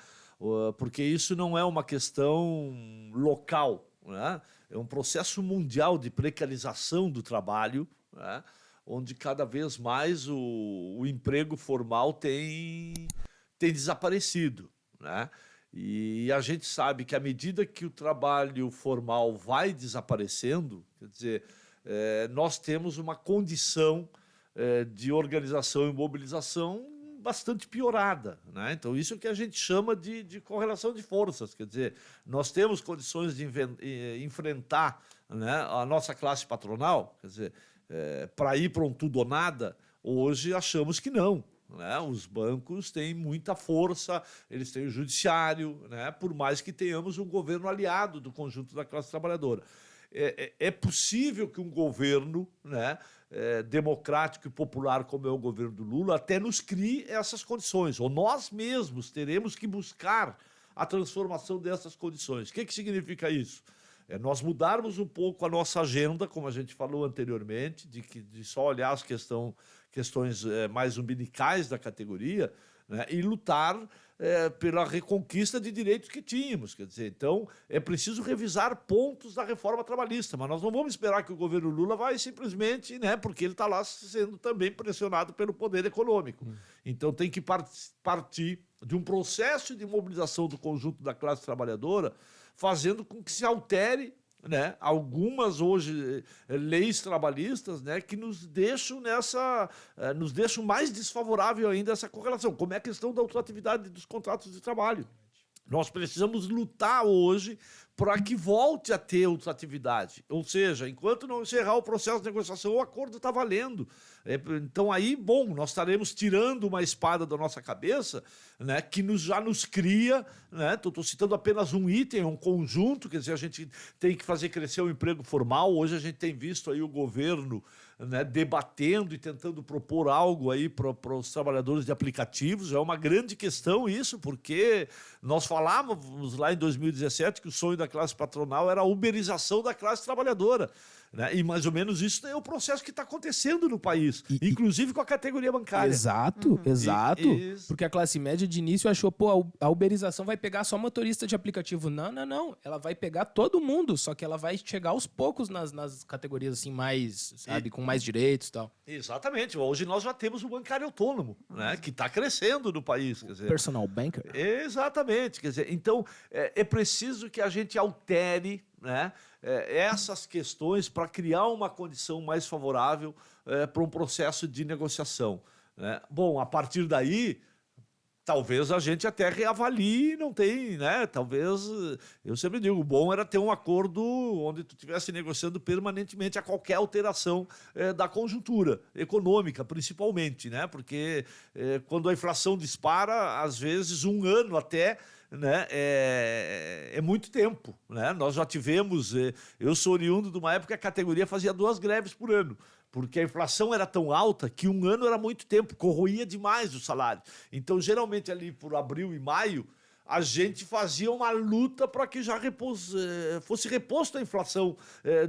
porque isso não é uma questão local, né? É um processo mundial de precarização do trabalho, né, onde cada vez mais o emprego formal tem desaparecido, né? E a gente sabe que à medida que o trabalho formal vai desaparecendo, quer dizer, nós temos uma condição de organização e mobilização bastante piorada, né? Então, isso é o que a gente chama de correlação de forças. Quer dizer, nós temos condições de enfrentar, né, a nossa classe patronal, quer dizer, para ir para um tudo ou nada, hoje achamos que não. Né? Os bancos têm muita força, eles têm o judiciário, né? Por mais que tenhamos um governo aliado do conjunto da classe trabalhadora. É possível que um governo, né, democrático e popular como é o governo do Lula até nos crie essas condições, ou nós mesmos teremos que buscar a transformação dessas condições. O que significa isso? Nós mudarmos um pouco a nossa agenda, como a gente falou anteriormente, de só olhar as questões mais umbilicais da categoria, né, e lutar pela reconquista de direitos que tínhamos. Quer dizer, então, é preciso revisar pontos da reforma trabalhista, mas nós não vamos esperar que o governo Lula vai simplesmente, né, porque ele está lá sendo também pressionado pelo poder econômico. Então, tem que partir de um processo de mobilização do conjunto da classe trabalhadora, fazendo com que se altere, né, algumas hoje leis trabalhistas, né, que nos deixam mais desfavorável ainda essa correlação, como é a questão da ultratividade dos contratos de trabalho. Nós precisamos lutar hoje para que volte a ter ultratividade. Ou seja, enquanto não encerrar o processo de negociação, o acordo está valendo. Então aí, bom, nós estaremos tirando uma espada da nossa cabeça, né, que já nos cria, né? Estou citando apenas um item, um conjunto, quer dizer, a gente tem que fazer crescer o emprego formal. Hoje a gente tem visto aí o governo, né, debatendo e tentando propor algo aí para os trabalhadores de aplicativos. É uma grande questão isso, porque nós falávamos lá em 2017 que o sonho da classe patronal era a uberização da classe trabalhadora, né? E mais ou menos isso é o processo que está acontecendo no país, inclusive com a categoria bancária. Exato. Porque a classe média de início achou, a uberização vai pegar só motorista de aplicativo. Não. Ela vai pegar todo mundo, só que ela vai chegar aos poucos nas categorias assim mais, sabe, com mais direitos e tal. Exatamente. Hoje nós já temos o bancário autônomo, né, que está crescendo no país. Quer dizer, personal banker. Exatamente. Quer dizer, então, é preciso que a gente altere, né, essas questões para criar uma condição mais favorável para um processo de negociação, né? Bom, a partir daí, talvez a gente até reavalie, não tem, né? Talvez, eu sempre digo, o bom era ter um acordo onde tu estivesse negociando permanentemente a qualquer alteração da conjuntura econômica, principalmente, né? Porque quando a inflação dispara, às vezes um ano até, né, é muito tempo, né? Nós já tivemos, eu sou oriundo de uma época que a categoria fazia 2 greves por ano, porque a inflação era tão alta que um ano era muito tempo, corroía demais o salário. Então, geralmente ali por abril e maio, a gente fazia uma luta para que já fosse reposto a inflação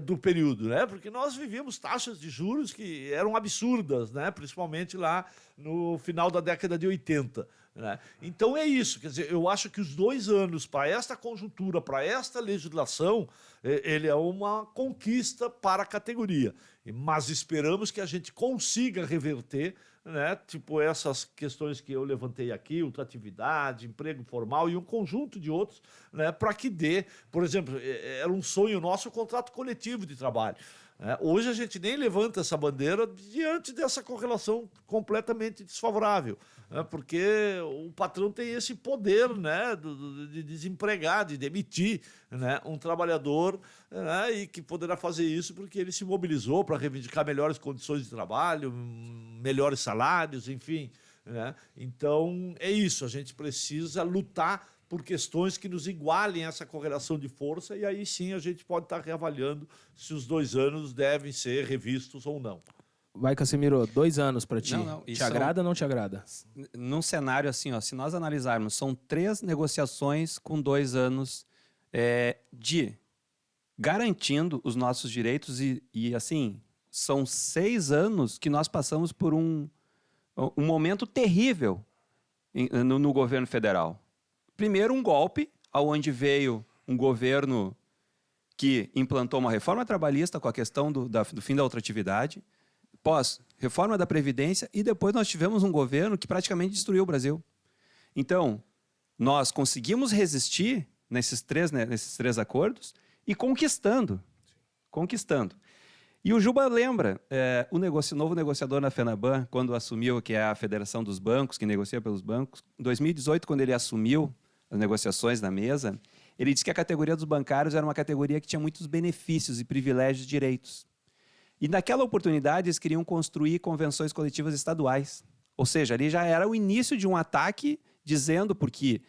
do período, né? Porque nós vivíamos taxas de juros que eram absurdas, né? Principalmente lá no final da década de 80. Né? Então é isso, quer dizer, eu acho que os 2 anos para esta conjuntura, para esta legislação, ele é uma conquista para a categoria, mas esperamos que a gente consiga reverter, né, tipo essas questões que eu levantei aqui, ultratividade, emprego formal e um conjunto de outros, né, para que dê, por exemplo, era um sonho nosso o contrato coletivo de trabalho. Hoje a gente nem levanta essa bandeira diante dessa correlação completamente desfavorável, né? Porque o patrão tem esse poder, né, de desempregar, de demitir, né, um trabalhador, né, e que poderá fazer isso porque ele se mobilizou para reivindicar melhores condições de trabalho, melhores salários, enfim, né? Então é isso, a gente precisa lutar por questões que nos igualem essa correlação de força, e aí sim a gente pode estar reavaliando se os 2 anos devem ser revistos ou não. Vai, Casemiro, 2 anos para ti. Não, te agrada ou não te agrada? Num cenário assim, ó, se nós analisarmos, são 3 negociações com 2 anos de garantindo os nossos direitos e assim, são 6 anos que nós passamos por um momento terrível no governo federal. Primeiro, um golpe, onde veio um governo que implantou uma reforma trabalhista com a questão do fim da ultratividade, pós reforma da Previdência, e depois nós tivemos um governo que praticamente destruiu o Brasil. Então, nós conseguimos resistir nesses 3 acordos e conquistando. E o Juba lembra, o novo negociador na FENABAN, quando assumiu, que é a Federação dos Bancos, que negocia pelos bancos, em 2018, quando ele assumiu as negociações na mesa, ele disse que a categoria dos bancários era uma categoria que tinha muitos benefícios e privilégios e direitos. E naquela oportunidade eles queriam construir convenções coletivas estaduais. Ou seja, ali já era o início de um ataque dizendo porque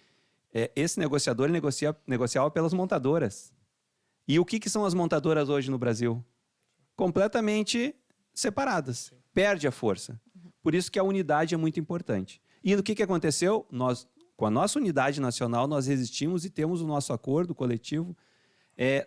esse negociador ele negociava pelas montadoras. E o que são as montadoras hoje no Brasil? Completamente separadas. Perde a força. Por isso que a unidade é muito importante. E o que aconteceu? Nós, com a nossa unidade nacional, nós resistimos e temos o nosso acordo coletivo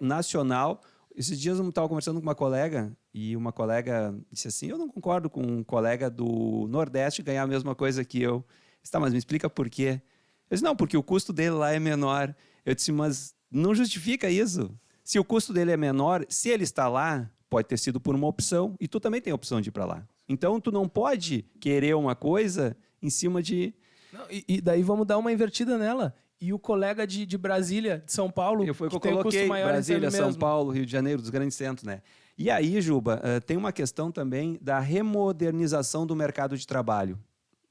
nacional. Esses dias eu estava conversando com uma colega e uma colega disse assim, eu não concordo com um colega do Nordeste ganhar a mesma coisa que eu. Tá, mas me explica por quê. Eu disse, não, porque o custo dele lá é menor. Eu disse, mas não justifica isso. Se o custo dele é menor, se ele está lá, pode ter sido por uma opção e tu também tem a opção de ir para lá. Então, tu não pode querer uma coisa em cima de... Não, e daí vamos dar uma invertida nela. E o colega de Brasília, de São Paulo, eu que coloquei custo maior Brasília, São mesmo. Paulo, Rio de Janeiro, dos grandes centros, né? E aí, Juba, tem uma questão também da remodernização do mercado de trabalho.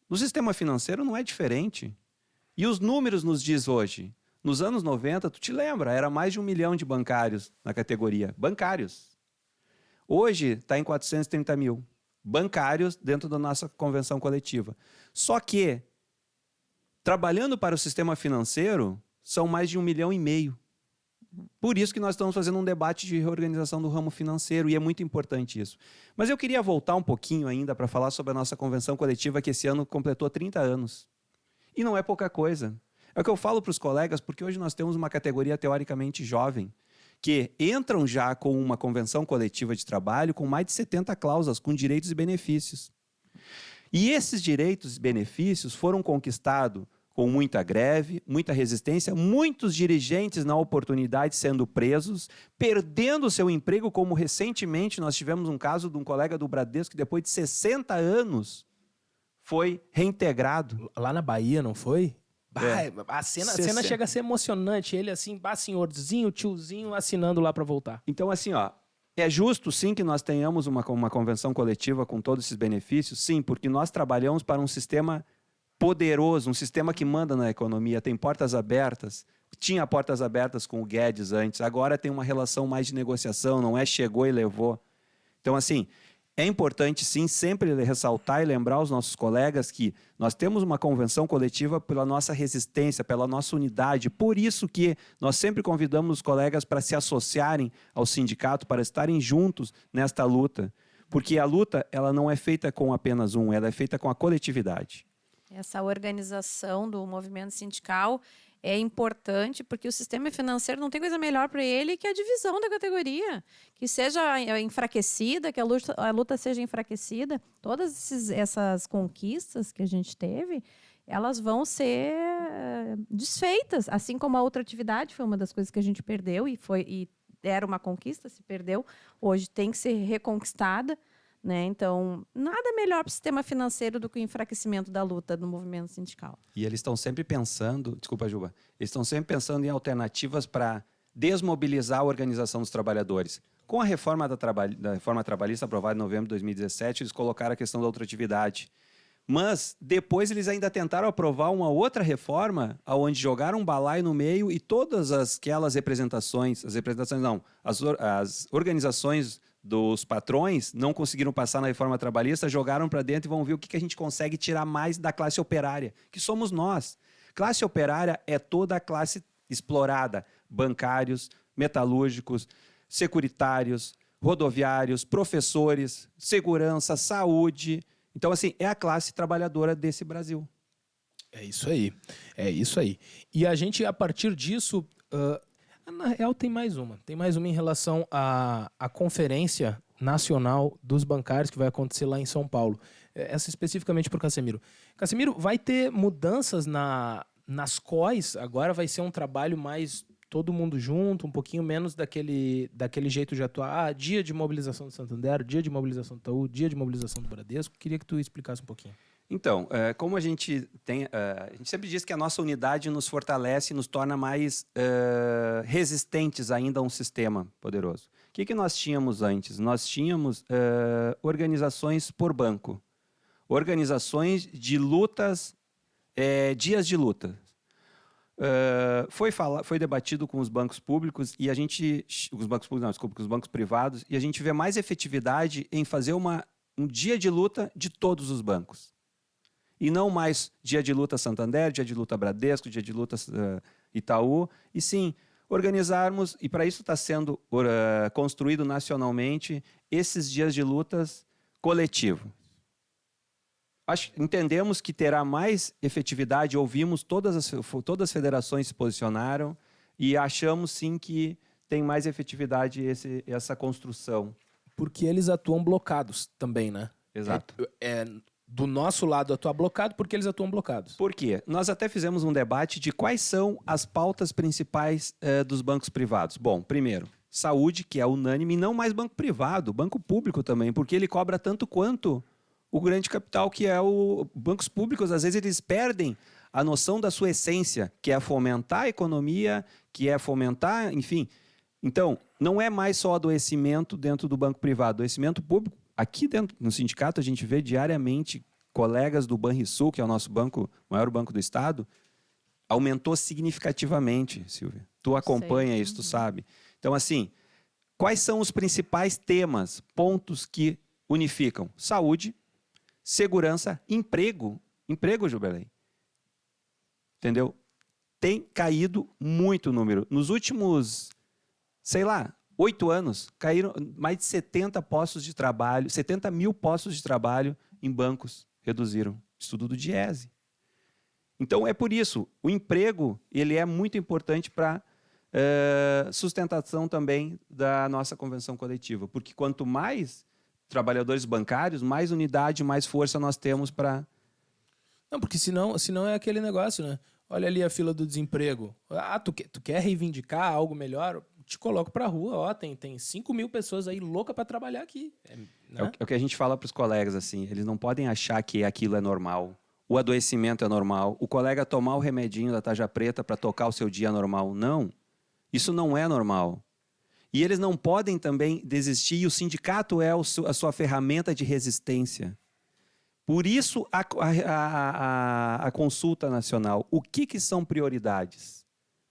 No sistema financeiro não é diferente. E os números nos diz hoje. Nos anos 90, tu te lembra, era mais de 1 milhão de bancários na categoria. Bancários. Hoje está em 430 mil. Bancários dentro da nossa convenção coletiva. Só que, trabalhando para o sistema financeiro, são mais de 1,5 milhão. Por isso que nós estamos fazendo um debate de reorganização do ramo financeiro, e é muito importante isso. Mas eu queria voltar um pouquinho ainda para falar sobre a nossa convenção coletiva, que esse ano completou 30 anos. E não é pouca coisa. É o que eu falo para os colegas, porque hoje nós temos uma categoria teoricamente jovem, que entram já com uma convenção coletiva de trabalho com mais de 70 cláusulas, com direitos e benefícios. E esses direitos e benefícios foram conquistados com muita greve, muita resistência, muitos dirigentes na oportunidade sendo presos, perdendo seu emprego, como recentemente nós tivemos um caso de um colega do Bradesco que depois de 60 anos foi reintegrado. Lá na Bahia, não foi? A cena chega a ser emocionante. Ele assim, senhorzinho, tiozinho, assinando lá para voltar. Então, assim, ó, é justo, sim, que nós tenhamos uma convenção coletiva com todos esses benefícios? Sim, porque nós trabalhamos para um sistema poderoso, um sistema que manda na economia, tem portas abertas. Tinha portas abertas com o Guedes antes, agora tem uma relação mais de negociação, não é chegou e levou. Então, assim, é importante, sim, sempre ressaltar e lembrar aos nossos colegas que nós temos uma convenção coletiva pela nossa resistência, pela nossa unidade. Por isso que nós sempre convidamos os colegas para se associarem ao sindicato, para estarem juntos nesta luta. Porque a luta, ela não é feita com apenas um, ela é feita com a coletividade. Essa organização do movimento sindical é importante porque o sistema financeiro não tem coisa melhor para ele que a divisão da categoria, que seja enfraquecida, que a luta seja enfraquecida. Todas essas conquistas que a gente teve, elas vão ser desfeitas, assim como a outra atividade foi uma das coisas que a gente perdeu e era uma conquista, se perdeu, hoje tem que ser reconquistada. Né? Então, nada melhor para o sistema financeiro do que o enfraquecimento da luta do movimento sindical. E eles estão sempre pensando, desculpa, Juba, eles estão sempre pensando em alternativas para desmobilizar a organização dos trabalhadores. Com a reforma da reforma trabalhista aprovada em novembro de 2017, eles colocaram a questão da ultratividade. Mas depois eles ainda tentaram aprovar uma outra reforma, onde jogaram um balaio no meio e todas aquelas as organizações dos patrões não conseguiram passar na reforma trabalhista, jogaram para dentro e vão ver o que a gente consegue tirar mais da classe operária, que somos nós. Classe operária é toda a classe explorada, bancários, metalúrgicos, securitários, rodoviários, professores, segurança, saúde. Então, assim, é a classe trabalhadora desse Brasil. É isso aí. É isso aí. E a gente, a partir disso... na real, tem mais uma. Tem mais uma em relação à Conferência Nacional dos Bancários, que vai acontecer lá em São Paulo. Essa especificamente para o Casemiro. Casemiro, vai ter mudanças nas COIs? Agora vai ser um trabalho mais todo mundo junto, um pouquinho menos daquele jeito de atuar. Dia de mobilização do Santander, dia de mobilização do Itaú, dia de mobilização do Bradesco. Queria que tu explicasse um pouquinho. Então, como a gente sempre diz que a nossa unidade nos fortalece e nos torna mais resistentes ainda a um sistema poderoso. que nós tínhamos antes? Nós tínhamos organizações por banco, organizações de lutas, dias de luta. Foi debatido com os bancos públicos e os bancos privados, e a gente vê mais efetividade em fazer um dia de luta de todos os bancos. E não mais dia de luta Santander, dia de luta Bradesco, dia de luta Itaú, e sim organizarmos, e para isso está sendo construído nacionalmente, esses dias de lutas coletivo. Entendemos que terá mais efetividade, ouvimos todas as federações se posicionaram e achamos sim que tem mais efetividade essa construção. Porque eles atuam blocados também, né? Exato. Do nosso lado atuar blocado porque eles atuam blocados. Por quê? Nós até fizemos um debate de quais são as pautas principais dos bancos privados. Bom, primeiro, saúde, que é unânime, e não mais banco privado, banco público também, porque ele cobra tanto quanto o grande capital, que é bancos públicos. Às vezes eles perdem a noção da sua essência, que é fomentar a economia, que é fomentar, enfim. Então, não é mais só adoecimento dentro do banco privado, adoecimento público. Aqui dentro, no sindicato, a gente vê diariamente colegas do Banrisul, que é o nosso banco, maior banco do estado, aumentou significativamente, Silvia. Tu acompanha isso, tu sabe. Então, assim, quais são os principais temas, pontos que unificam? Saúde, segurança, emprego. Emprego, Juberley. Entendeu? Tem caído muito o número. Nos últimos, 8 anos, caíram mais de 70 postos de trabalho, 70 mil postos de trabalho em bancos reduziram. Estudo do Diese. Então, é por isso, o emprego ele é muito importante para sustentação também da nossa convenção coletiva, porque quanto mais trabalhadores bancários, mais unidade, mais força nós temos para... Não, porque senão é aquele negócio, né? Olha ali a fila do desemprego. Tu quer reivindicar algo melhor? Te coloco pra rua, ó, tem 5 mil pessoas aí loucas para trabalhar aqui. Né? É o que a gente fala para os colegas, assim, eles não podem achar que aquilo é normal. O adoecimento é normal. O colega tomar o remedinho da tarja preta para tocar o seu dia normal. Não, isso não é normal. E eles não podem também desistir, e o sindicato é a sua ferramenta de resistência. Por isso, a consulta nacional. O que são prioridades?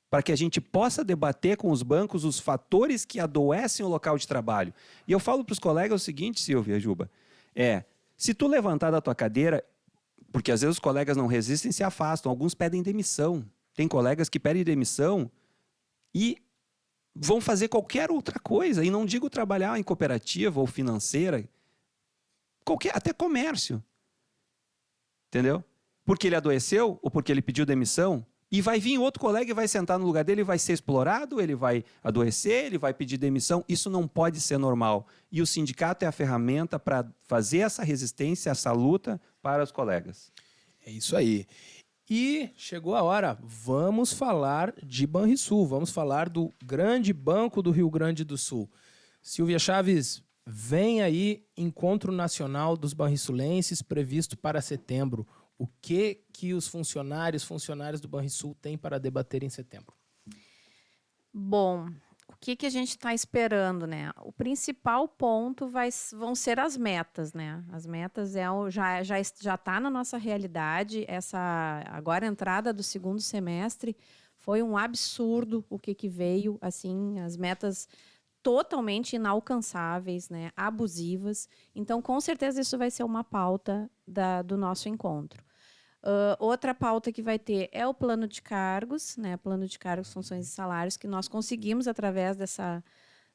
Para que a gente possa debater com os bancos os fatores que adoecem o local de trabalho. E eu falo para os colegas o seguinte, Silvia, Juba, se tu levantar da tua cadeira, porque às vezes os colegas não resistem e se afastam, alguns pedem demissão. Tem colegas que pedem demissão e vão fazer qualquer outra coisa, e não digo trabalhar em cooperativa ou financeira, até comércio. Entendeu? Porque ele adoeceu ou porque ele pediu demissão, e vai vir outro colega e vai sentar no lugar dele, ele vai ser explorado, ele vai adoecer, ele vai pedir demissão. Isso não pode ser normal. E o sindicato é a ferramenta para fazer essa resistência, essa luta para os colegas. É isso aí. E chegou a hora, vamos falar de Banrisul, vamos falar do grande banco do Rio Grande do Sul. Silvia Chaves, vem aí Encontro Nacional dos Banrisulenses previsto para setembro. O que os funcionários do Banrisul têm para debater em setembro? Bom, o que a gente está esperando, né? O principal ponto vão ser as metas, né? As metas já está na nossa realidade. Agora a entrada do segundo semestre foi um absurdo o que veio, assim, as metas totalmente inalcançáveis, né? Abusivas. Então, com certeza, isso vai ser uma pauta do nosso encontro. Outra pauta que vai ter é o plano de cargos, né? Plano de cargos, funções e salários, que nós conseguimos através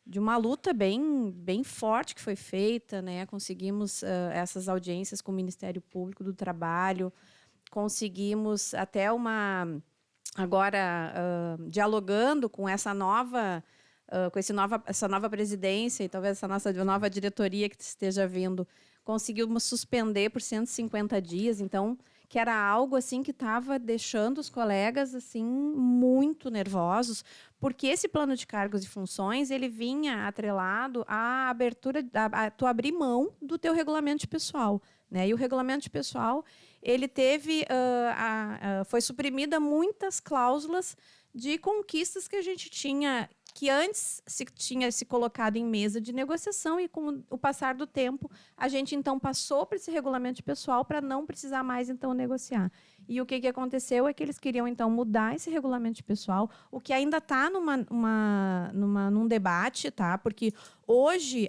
de uma luta bem forte que foi feita, né? Conseguimos essas audiências com o Ministério Público do Trabalho, conseguimos até agora dialogando com essa nova presidência e talvez essa nossa nova diretoria que esteja vindo, conseguimos suspender por 150 dias, então, que era algo assim que estava deixando os colegas assim muito nervosos, porque esse plano de cargos e funções, ele vinha atrelado à abertura, a tu abrir mão do teu regulamento de pessoal, né? E o regulamento de pessoal, ele teve, foi suprimida muitas cláusulas de conquistas que a gente tinha que antes se tinha se colocado em mesa de negociação e com o passar do tempo, a gente então passou para esse regulamento pessoal para não precisar mais então negociar. E o que aconteceu é que eles queriam então mudar esse regulamento pessoal, o que ainda está num debate, tá? Porque hoje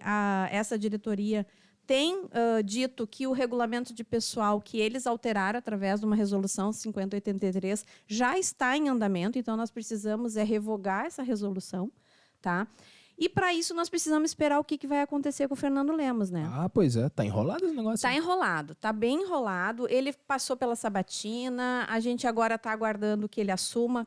essa diretoria tem dito que o regulamento de pessoal que eles alteraram através de uma resolução 5083 já está em andamento, então nós precisamos revogar essa resolução, tá? E para isso nós precisamos esperar o que vai acontecer com o Fernando Lemos, né? Ah, pois é. Tá enrolado esse negócio? Tá enrolado, tá bem enrolado. Ele passou pela sabatina, a gente agora está aguardando que ele assuma.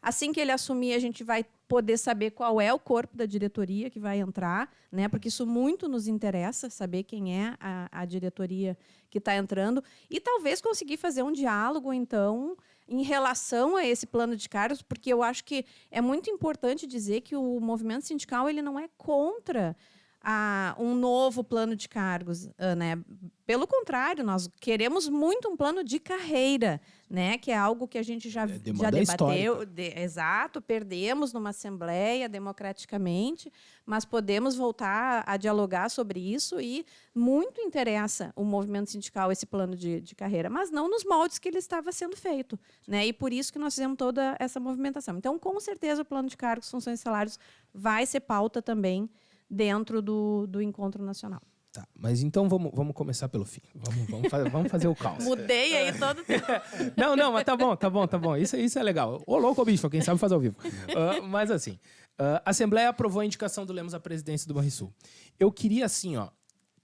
Assim que ele assumir, a gente vai poder saber qual é o corpo da diretoria que vai entrar, né? Porque isso muito nos interessa, saber quem é a diretoria que está entrando. E talvez conseguir fazer um diálogo, então, em relação a esse plano de cargos, porque eu acho que é muito importante dizer que o movimento sindical ele não é contra um novo plano de cargos, né? Pelo contrário, nós queremos muito um plano de carreira, né? Que é algo que a gente já debateu. Exato, perdemos numa assembleia democraticamente, mas podemos voltar a dialogar sobre isso e muito interessa o movimento sindical esse plano de carreira, mas não nos moldes que ele estava sendo feito, né? E por isso que nós fizemos toda essa movimentação. Então, com certeza, o plano de cargos, funções e salários vai ser pauta também dentro do Encontro Nacional. Tá, mas então vamos começar pelo fim. Vamos fazer o caos. Mudei aí todo o tempo. Não, mas tá bom. Isso é legal. Ô, louco, bicho, quem sabe fazer ao vivo. Mas assim, a Assembleia aprovou a indicação do Lemos à presidência do Banrisul. Eu queria assim, ó,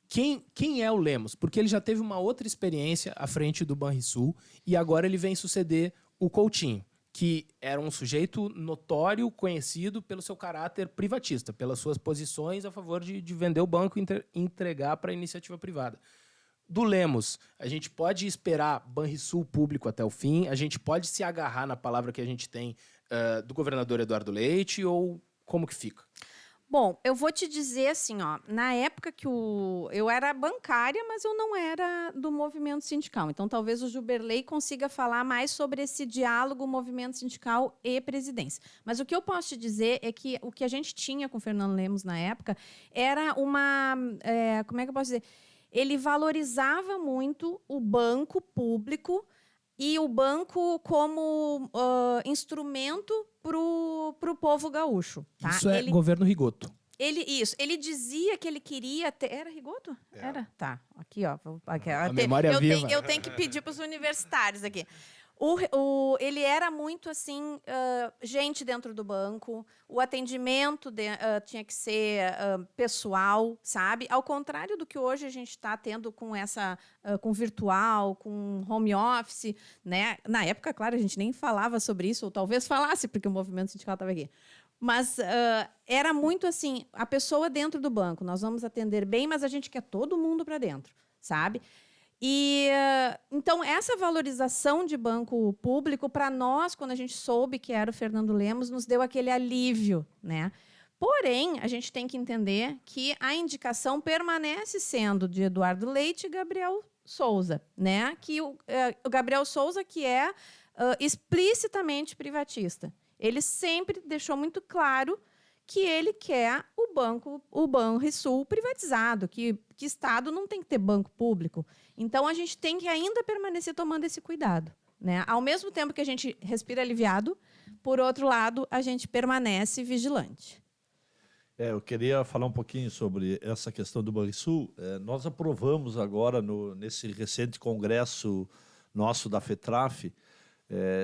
quem é o Lemos? Porque ele já teve uma outra experiência à frente do Banrisul e agora ele vem suceder o Coutinho, que era um sujeito notório, conhecido pelo seu caráter privatista, pelas suas posições a favor de vender o banco e entregar para a iniciativa privada. Do Lemos, a gente pode esperar Banrisul público até o fim, a gente pode se agarrar na palavra que a gente tem do governador Eduardo Leite, ou como que fica? Bom, eu vou te dizer assim, ó, na época que eu era bancária, mas eu não era do movimento sindical. Então, talvez o Juberley consiga falar mais sobre esse diálogo movimento sindical e presidência. Mas o que eu posso te dizer é que o que a gente tinha com o Fernando Lemos na época era como é que eu posso dizer? Ele valorizava muito o banco público e o banco como instrumento para o povo gaúcho. Tá? Isso é governo Rigoto. Ele dizia que ele queria ter... Era Rigoto? Era? Tá. Aqui, ó. A memória viva. Eu tenho que pedir para os universitários aqui. Ele era muito, assim, gente dentro do banco, o atendimento tinha que ser pessoal, sabe? Ao contrário do que hoje a gente está tendo com virtual, com home office, né? Na época, claro, a gente nem falava sobre isso, ou talvez falasse, porque o movimento sindical estava aqui. Mas era muito assim, a pessoa dentro do banco, nós vamos atender bem, mas a gente quer todo mundo para dentro, sabe? E então essa valorização de banco público para nós, quando a gente soube que era o Fernando Lemos, nos deu aquele alívio, né? Porém, a gente tem que entender que a indicação permanece sendo de Eduardo Leite e Gabriel Souza, né? Que o Gabriel Souza que é explicitamente privatista. Ele sempre deixou muito claro que ele quer o Banrisul privatizado, que Estado não tem que ter banco público. Então, a gente tem que ainda permanecer tomando esse cuidado, né? Ao mesmo tempo que a gente respira aliviado, por outro lado, a gente permanece vigilante. Eu queria falar um pouquinho sobre essa questão do Banrisul. Nós aprovamos agora, nesse recente congresso nosso da FETRAF,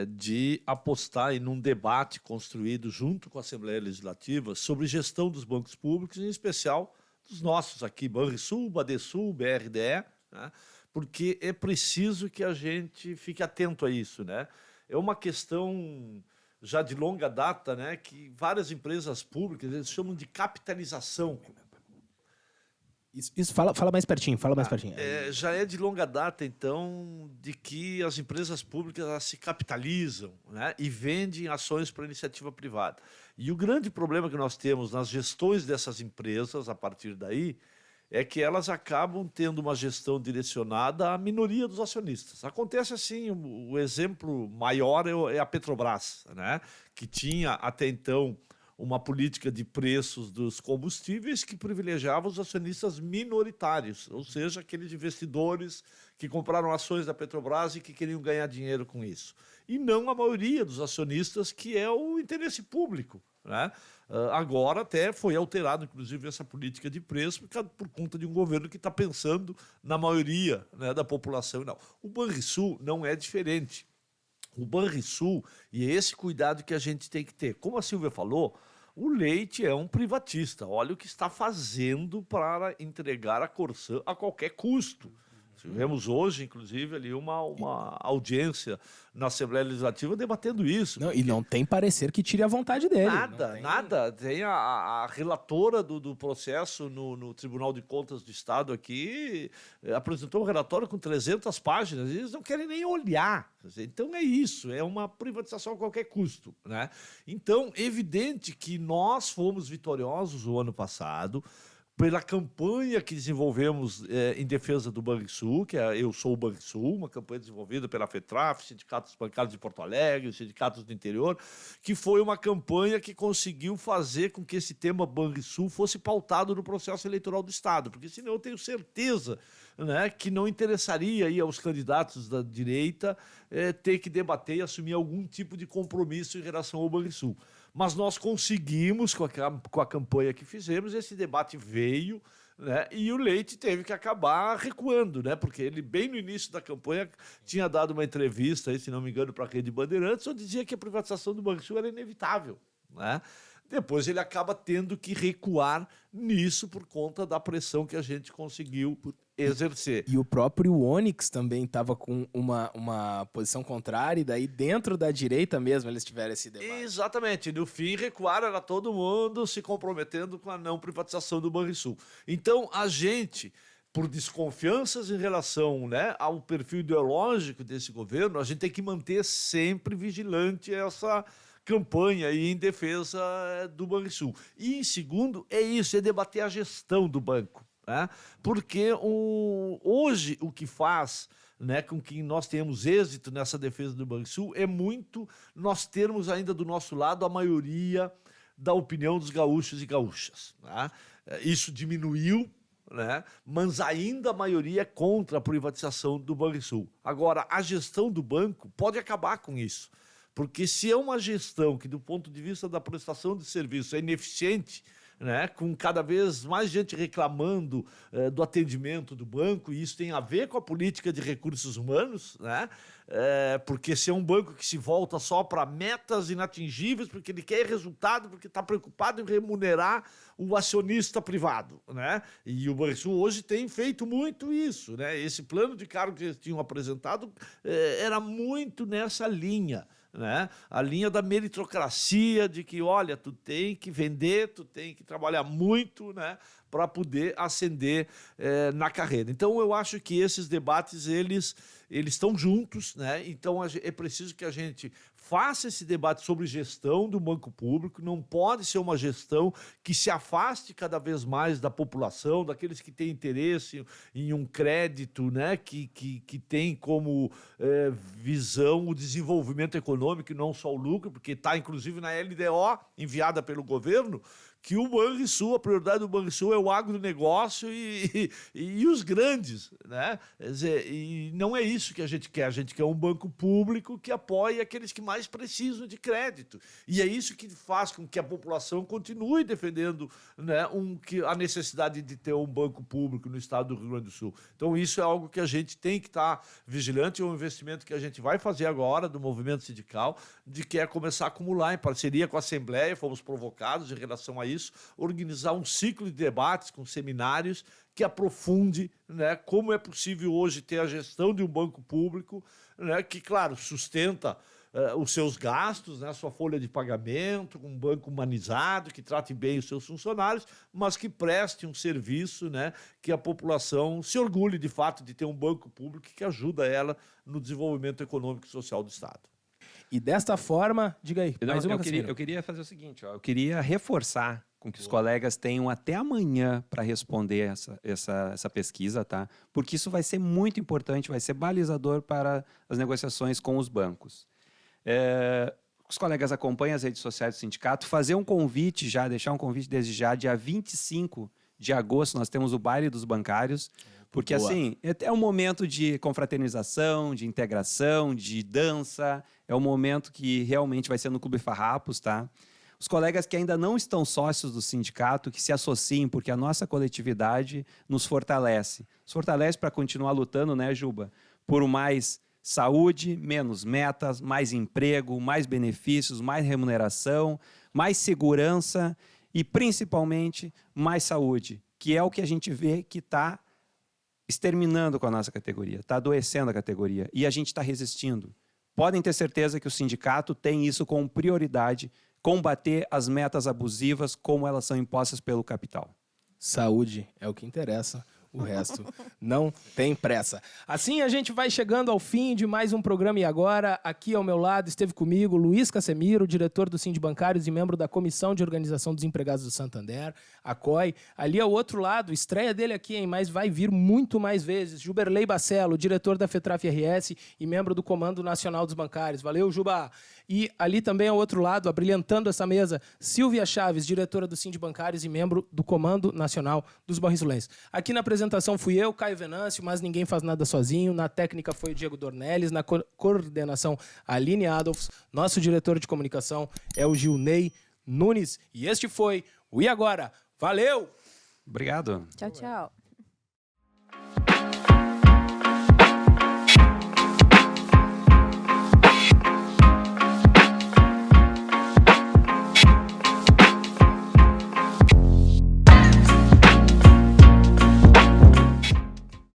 de apostar em um debate construído junto com a Assembleia Legislativa sobre gestão dos bancos públicos, em especial dos nossos aqui, Banrisul, Badesul, BRDE, né? Porque é preciso que a gente fique atento a isso, né? É uma questão já de longa data, né, que várias empresas públicas eles chamam de capitalização. Isso fala mais pertinho, pertinho. Já é de longa data, então, de que as empresas públicas elas se capitalizam, né, e vendem ações para a iniciativa privada. E o grande problema que nós temos nas gestões dessas empresas, a partir daí, é que elas acabam tendo uma gestão direcionada à minoria dos acionistas. Acontece assim, o exemplo maior é a Petrobras, né, que tinha até então uma política de preços dos combustíveis que privilegiava os acionistas minoritários, ou seja, aqueles investidores que compraram ações da Petrobras e que queriam ganhar dinheiro com isso. E não a maioria dos acionistas, que é o interesse público, né? Agora até foi alterado, inclusive, essa política de preço por conta de um governo que está pensando na maioria, né, da população. Não. O Banrisul não é diferente. O Banrisul, e é esse cuidado que a gente tem que ter. Como a Silvia falou, o Leite é um privatista. Olha o que está fazendo para entregar a Corsã a qualquer custo. Tivemos hoje, inclusive, ali uma audiência na Assembleia Legislativa debatendo isso. Não, e não tem parecer que tire a vontade dele. Nada. Tem a relatora do processo no Tribunal de Contas do Estado aqui, apresentou um relatório com 300 páginas, e eles não querem nem olhar. Então é isso, é uma privatização a qualquer custo, né? Então, evidente que nós fomos vitoriosos o ano passado, pela campanha que desenvolvemos em defesa do Banrisul, que é Eu Sou o Banrisul, uma campanha desenvolvida pela FETRAF, sindicatos bancários de Porto Alegre, sindicatos do interior, que foi uma campanha que conseguiu fazer com que esse tema Banrisul fosse pautado no processo eleitoral do Estado, porque senão eu tenho certeza, né, que não interessaria aí aos candidatos da direita ter que debater e assumir algum tipo de compromisso em relação ao Banrisul. Mas nós conseguimos, com a campanha que fizemos, esse debate veio, né, e o Leite teve que acabar recuando, né, porque ele, bem no início da campanha, tinha dado uma entrevista, aí, se não me engano, para a Rede Bandeirantes, onde dizia que a privatização do Banrisul era inevitável, né? Depois ele acaba tendo que recuar nisso por conta da pressão que a gente conseguiu exercer. E o próprio Onyx também estava com uma posição contrária, e daí dentro da direita mesmo eles tiveram esse debate. Exatamente. No fim, recuaram, era todo mundo se comprometendo com a não privatização do Banrisul. Então, a gente, por desconfianças em relação, né, ao perfil ideológico desse governo, a gente tem que manter sempre vigilante essa campanha aí em defesa do Banrisul. E, em segundo, é isso, é debater a gestão do banco, né? Porque hoje o que faz, né, com que nós tenhamos êxito nessa defesa do Banrisul é muito nós termos ainda do nosso lado a maioria da opinião dos gaúchos e gaúchas, né? Isso diminuiu, né? Mas ainda a maioria é contra a privatização do Banrisul. Agora, a gestão do banco pode acabar com isso. Porque se é uma gestão que, do ponto de vista da prestação de serviço, é ineficiente, né, com cada vez mais gente reclamando do atendimento do banco, e isso tem a ver com a política de recursos humanos, né, porque se é um banco que se volta só para metas inatingíveis, porque ele quer resultado, porque está preocupado em remunerar o acionista privado, né, e o Banrisul hoje tem feito muito isso, né, esse plano de cargo que eles tinham apresentado era muito nessa linha, né? A linha da meritocracia, de que, olha, tu tem que vender, tu tem que trabalhar muito, né, para poder ascender na carreira. Então, eu acho que esses debates, eles estão juntos, né? Então, é preciso que a gente faça esse debate sobre gestão do banco público. Não pode ser uma gestão que se afaste cada vez mais da população, daqueles que têm interesse em um crédito, né, que tem como visão o desenvolvimento econômico e não só o lucro, porque está, inclusive, na LDO, enviada pelo governo, que o Banrisul, a prioridade do Banrisul é o agronegócio e os grandes, né? Quer dizer, e não é isso que a gente quer um banco público que apoie aqueles que mais precisam de crédito. E é isso que faz com que a população continue defendendo, né, a necessidade de ter um banco público no estado do Rio Grande do Sul. Então isso é algo que a gente tem que estar vigilante, é um investimento que a gente vai fazer agora do movimento sindical, de que é começar a acumular em parceria com a Assembleia, fomos provocados em relação a isso, organizar um ciclo de debates com seminários que aprofunde, né, como é possível hoje ter a gestão de um banco público, né, que, claro, sustenta os seus gastos, né, a sua folha de pagamento, um banco humanizado, que trate bem os seus funcionários, mas que preste um serviço, né, que a população se orgulhe, de fato, de ter um banco público que ajuda ela no desenvolvimento econômico e social do Estado. E desta forma, diga aí, mais uma eu queria fazer o seguinte, ó, eu queria reforçar com que os colegas tenham até amanhã para responder essa pesquisa, tá? Porque isso vai ser muito importante, vai ser balizador para as negociações com os bancos. os colegas acompanham as redes sociais do sindicato, fazer um convite já, deixar um convite desde já, dia 25 de agosto, nós temos o baile dos bancários, porque assim, é um momento de confraternização, de integração, de dança, é um momento que realmente vai ser no Clube Farrapos, tá? Os colegas que ainda não estão sócios do sindicato, que se associem, porque a nossa coletividade nos fortalece. Nos fortalece para continuar lutando, né, Juba? Por mais saúde, menos metas, mais emprego, mais benefícios, mais remuneração, mais segurança e, principalmente, mais saúde, que é o que a gente vê que está exterminando com a nossa categoria, está adoecendo a categoria, e a gente está resistindo. Podem ter certeza que o sindicato tem isso como prioridade, combater as metas abusivas como elas são impostas pelo capital. Saúde é o que interessa. O resto não tem pressa. Assim a gente vai chegando ao fim de mais um programa. E agora, aqui ao meu lado, esteve comigo Luiz Casemiro, diretor do Sindibancários e membro da Comissão de Organização dos Empregados do Santander, a COI. Ali ao outro lado, estreia dele aqui, hein, mas vai vir muito mais vezes. Juberley Bacello, diretor da FETRAF RS e membro do Comando Nacional dos Bancários. Valeu, Juba! E ali também ao outro lado, abrilhantando essa mesa, Silvia Chaves, diretora do Sindibancários e membro do Comando Nacional dos Barrinsulenses. Aqui na apresentação fui eu, Caio Venâncio, mas ninguém faz nada sozinho. Na técnica foi o Diego Dornelles, na coordenação Aline Adolfs. Nosso diretor de comunicação é o Gilney Nunes. E este foi o E Agora. Valeu! Obrigado. Tchau, tchau.